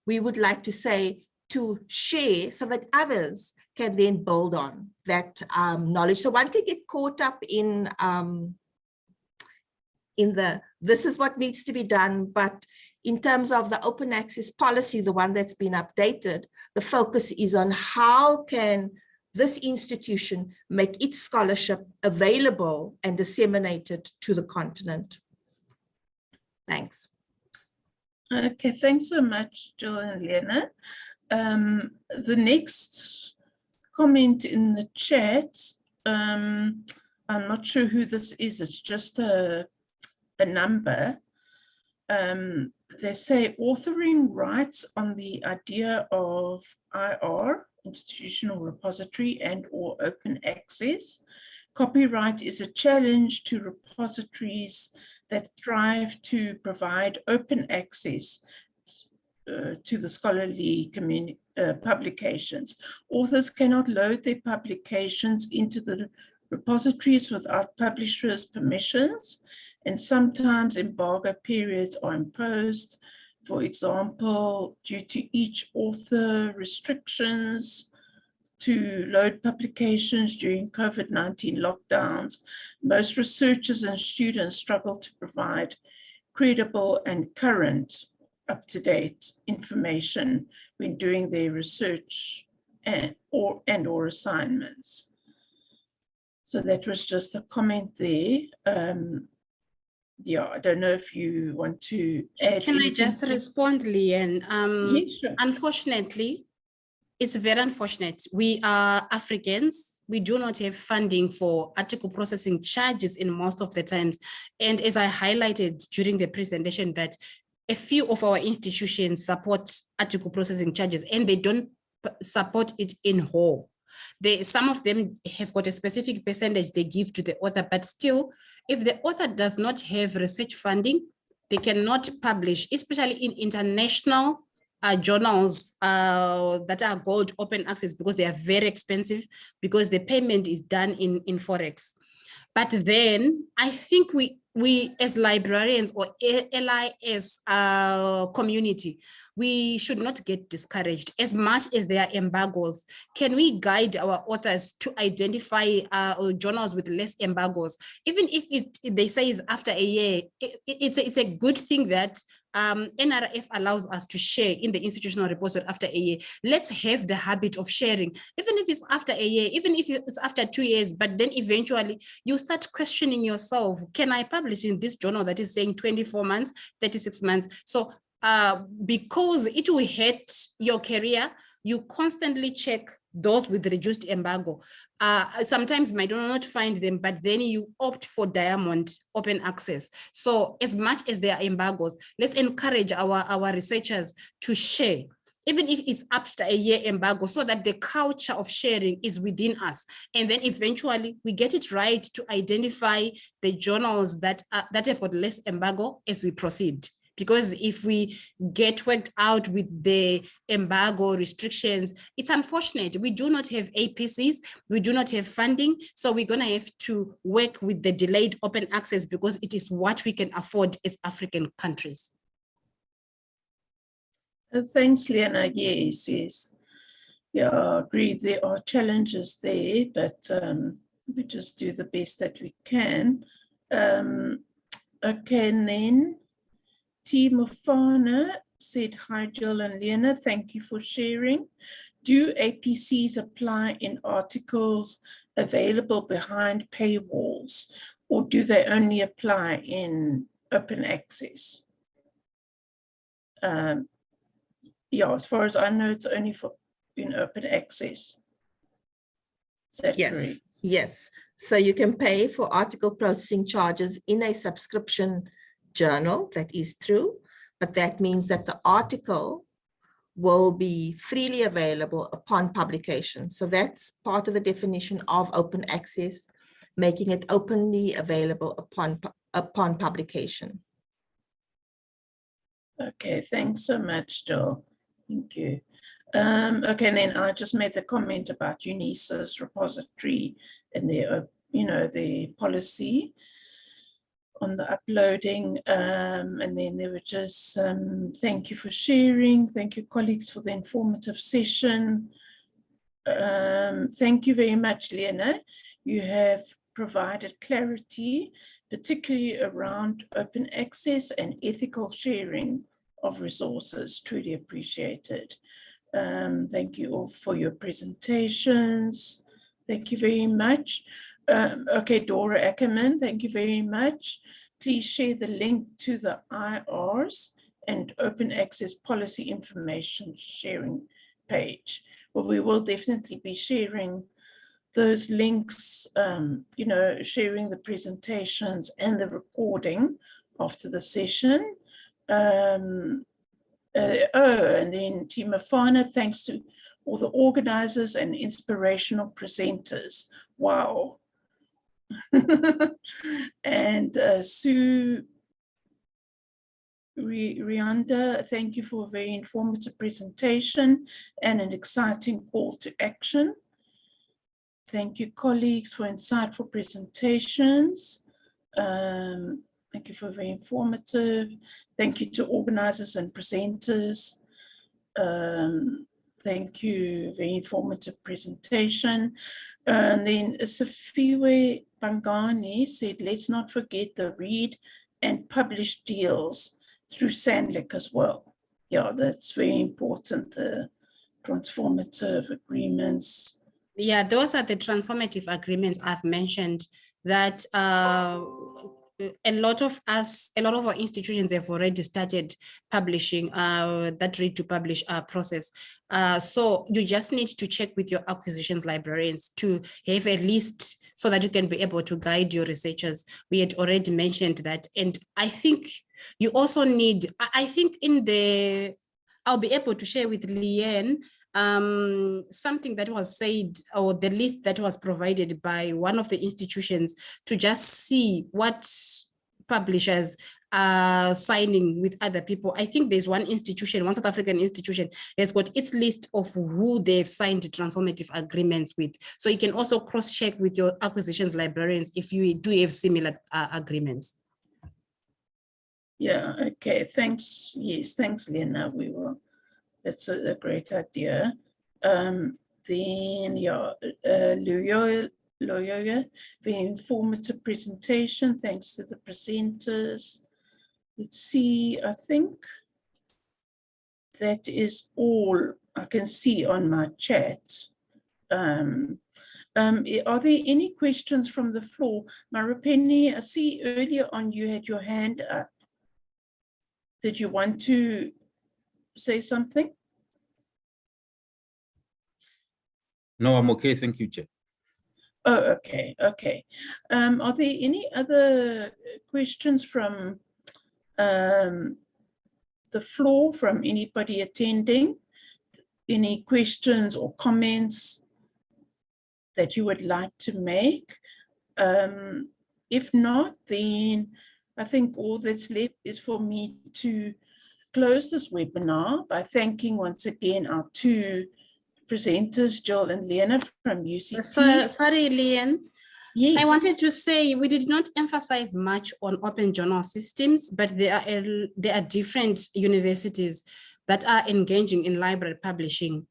We would like to say to share so that others can then build on that knowledge. So one can get caught up in this is what needs to be done, but in terms of the open access policy, the one that's been updated, the focus is on how can this institution make its scholarship available and disseminated to the continent. Thanks. Okay, thanks so much, Jill and Lena. The next comment in the chat, I'm not sure who this is, it's just a number. They say authoring rights on the idea of IR, institutional repository, and or open access. Copyright is a challenge to repositories that strive to provide open access to the scholarly publications. Authors cannot load their publications into the repositories without publishers' permissions, and sometimes embargo periods are imposed. For example, due to each author restrictions to load publications during COVID-19 lockdowns, most researchers and students struggle to provide credible and current up-to-date information when doing their research and or assignments. So that was just a comment there. Yeah, I don't know if you want to add. Can I just respond, Leanne? Yeah, sure. Unfortunately, it's very unfortunate. We are Africans. We do not have funding for article processing charges in most of the times. And as I highlighted during the presentation, that a few of our institutions support article processing charges and they don't support it in whole. Some of them have got a specific percentage they give to the author, but still, if the author does not have research funding, they cannot publish, especially in international journals that are called open access, because they are very expensive, because the payment is done in Forex. But then I think we we as librarians or LIS community, we should not get discouraged. As much as there are embargoes, can we guide our authors to identify journals with less embargoes? Even if they say it's after a year, it's a good thing that NRF allows us to share in the institutional repository after a year. Let's have the habit of sharing, even if it's after a year, even if it's after 2 years, but then eventually you start questioning yourself, can I publish in this journal that is saying 24 months, 36 months? So because it will hurt your career, you constantly check those with reduced embargo. Sometimes you might not find them, but then you opt for diamond open access. So as much as there are embargoes, let's encourage our researchers to share, even if it's after a year embargo, so that the culture of sharing is within us. And then eventually we get it right to identify the journals that have got less embargo as we proceed. Because if we get worked out with the embargo restrictions, it's unfortunate. We do not have APCs, we do not have funding, so we're going to have to work with the delayed open access because it is what we can afford as African countries. Thanks, Leanne. Yes. Yeah, I agree. There are challenges there, but we just do the best that we can. Okay, and then T. Mufana said, hi, Jill and Leanne, thank you for sharing. Do APCs apply in articles available behind paywalls, or do they only apply in open access? Yeah, as far as I know, it's only for in open access. Is that correct? Yes. So you can pay for article processing charges in a subscription journal, that is true, but that means that the article will be freely available upon publication. So that's part of the definition of open access, making it openly available upon publication. Okay, thanks so much, Jill. Thank you. Okay, and then I just made the comment about UNISA's repository and their, their policy on the uploading, and then there were just thank you for sharing. Thank you, colleagues, for the informative session. Thank you very much, Leanne. You have provided clarity, particularly around open access and ethical sharing of resources. Truly appreciated. Thank you all for your presentations. Thank you very much. Okay, Dora Ackerman, thank you very much. Please share the link to the IRs and open access policy information sharing page. Well, we will definitely be sharing those links, sharing the presentations and the recording after the session. And then Team Afana, thanks to all the organizers and inspirational presenters. Wow. And Sue Rianda, thank you for a very informative presentation and an exciting call to action. Thank you, colleagues, for insightful presentations. Thank you for very informative. Thank you to organizers and presenters. Thank you, very informative presentation. And then Safiwe Bangani said, let's not forget the read and publish deals through SANLIC as well. Yeah, that's very important, the transformative agreements. Yeah, those are the transformative agreements I've mentioned that a lot of our institutions have already started publishing that read to publish process. So you just need to check with your acquisitions librarians to have a list so that you can be able to guide your researchers. We had already mentioned that. And I think you also need, I'll be able to share with Leanne something that was said, or the list that was provided by one of the institutions, to just see what publishers are signing with other people. I think there's one institution, one South African institution, has got its list of who they've signed transformative agreements with. So you can also cross-check with your acquisitions librarians if you do have similar agreements. Yeah, okay, thanks. Yes, thanks, Lena. We will, that's a great idea. Then, yeah, Loyola, very informative presentation. Thanks to the presenters. Let's see, I think that is all I can see on my chat. Are there any questions from the floor? Marupeni, I see earlier on you had your hand up. Did you want to say something? No, I'm okay. Thank you, Chair. Oh, okay, okay. Are there any other questions from the floor, from anybody attending? Any questions or comments that you would like to make? If not, then I think all that's left is for me to close this webinar by thanking once again our two presenters, Jill and Leanne from UCT. Sorry, Leanne. Yes. I wanted to say we did not emphasize much on open journal systems, but there are different universities that are engaging in library publishing.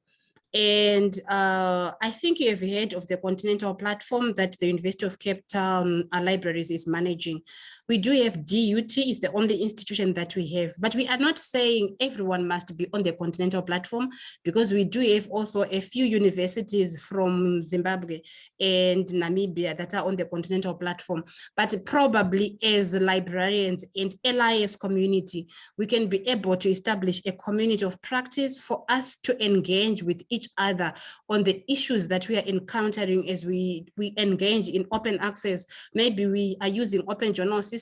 And I think you have heard of the continental platform that the University of Cape Town Libraries is managing. We do have DUT, is the only institution that we have, but we are not saying everyone must be on the continental platform, because we do have also a few universities from Zimbabwe and Namibia that are on the continental platform. But probably as librarians and LIS community, we can be able to establish a community of practice for us to engage with each other on the issues that we are encountering as we engage in open access. Maybe we are using open journal systems,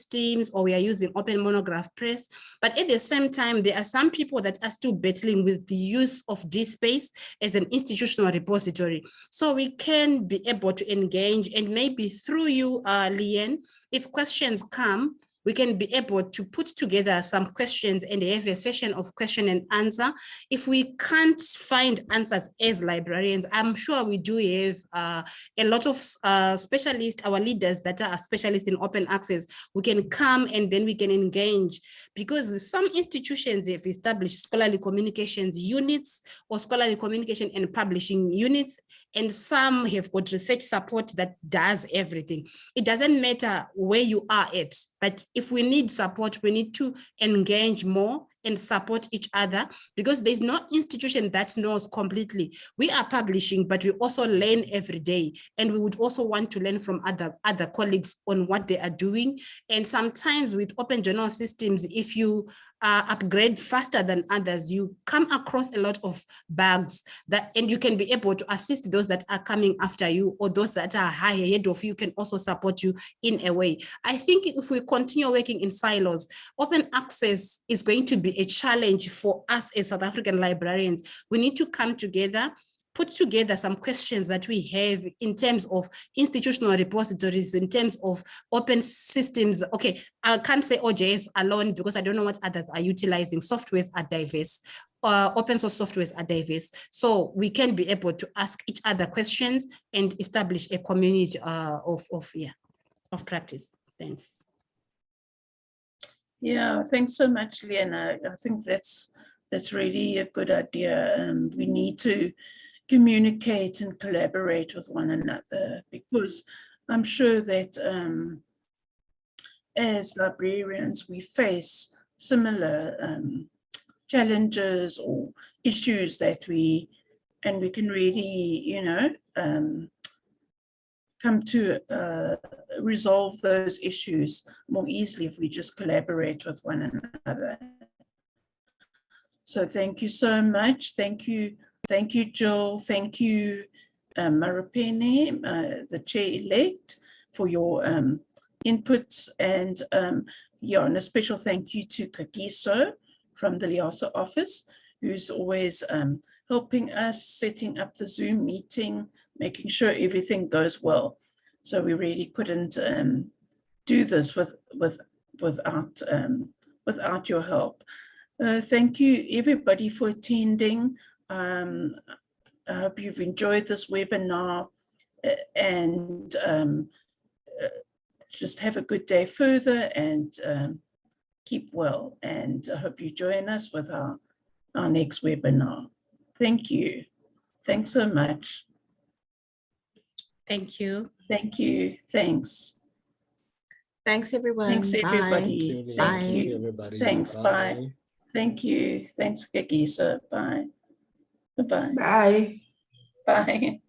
or we are using open monograph press, but at the same time, there are some people that are still battling with the use of DSpace as an institutional repository. So we can be able to engage, and maybe through you, Leanne, if questions come, we can be able to put together some questions and have a session of question and answer. If we can't find answers as librarians, I'm sure we do have a lot of specialists, our leaders that are specialists in open access. We can come and then we can engage, because some institutions have established scholarly communications units or scholarly communication and publishing units, and some have got research support that does everything. It doesn't matter where you are at, but if we need support, we need to engage more and support each other, because there's no institution that knows completely. We are publishing, but we also learn every day, and we would also want to learn from other colleagues on what they are doing. And sometimes with open journal systems, if you upgrade faster than others, you come across a lot of bugs and you can be able to assist those that are coming after you, or those that are higher ahead of you can also support you in a way. I think if we continue working in silos, open access is going to be a challenge for us as South African librarians. We need to come together, put together some questions that we have in terms of institutional repositories, in terms of open systems. Okay, I can't say OJS alone because I don't know what others are utilizing. Softwares are diverse. Open source softwares are diverse. So we can be able to ask each other questions and establish a community of practice. Thanks. Yeah, thanks so much, Leanne. I think that's really a good idea. And we need to communicate and collaborate with one another, because I'm sure that as librarians, we face similar challenges or issues that we can really, come to resolve those issues more easily if we just collaborate with one another. So thank you so much. Thank you, Jill. Thank you, Marupeni, the chair-elect, for your inputs, and and a special thank you to Kagiso from the Liasa office, who's always helping us, setting up the Zoom meeting, making sure everything goes well. So we really couldn't do this without your help. Thank you, everybody, for attending. I hope you've enjoyed this webinar, and just have a good day further, and keep well, and I hope you join us with our next webinar. Thank you. Thanks so much. Thank you. Thank you. Thanks. Thanks, everyone. Thanks, Bye. everybody. Bye. Thank you. Everybody. Thanks. Bye. Thank you. Thanks, Kagisa. Bye. Bye-bye. Bye. Bye.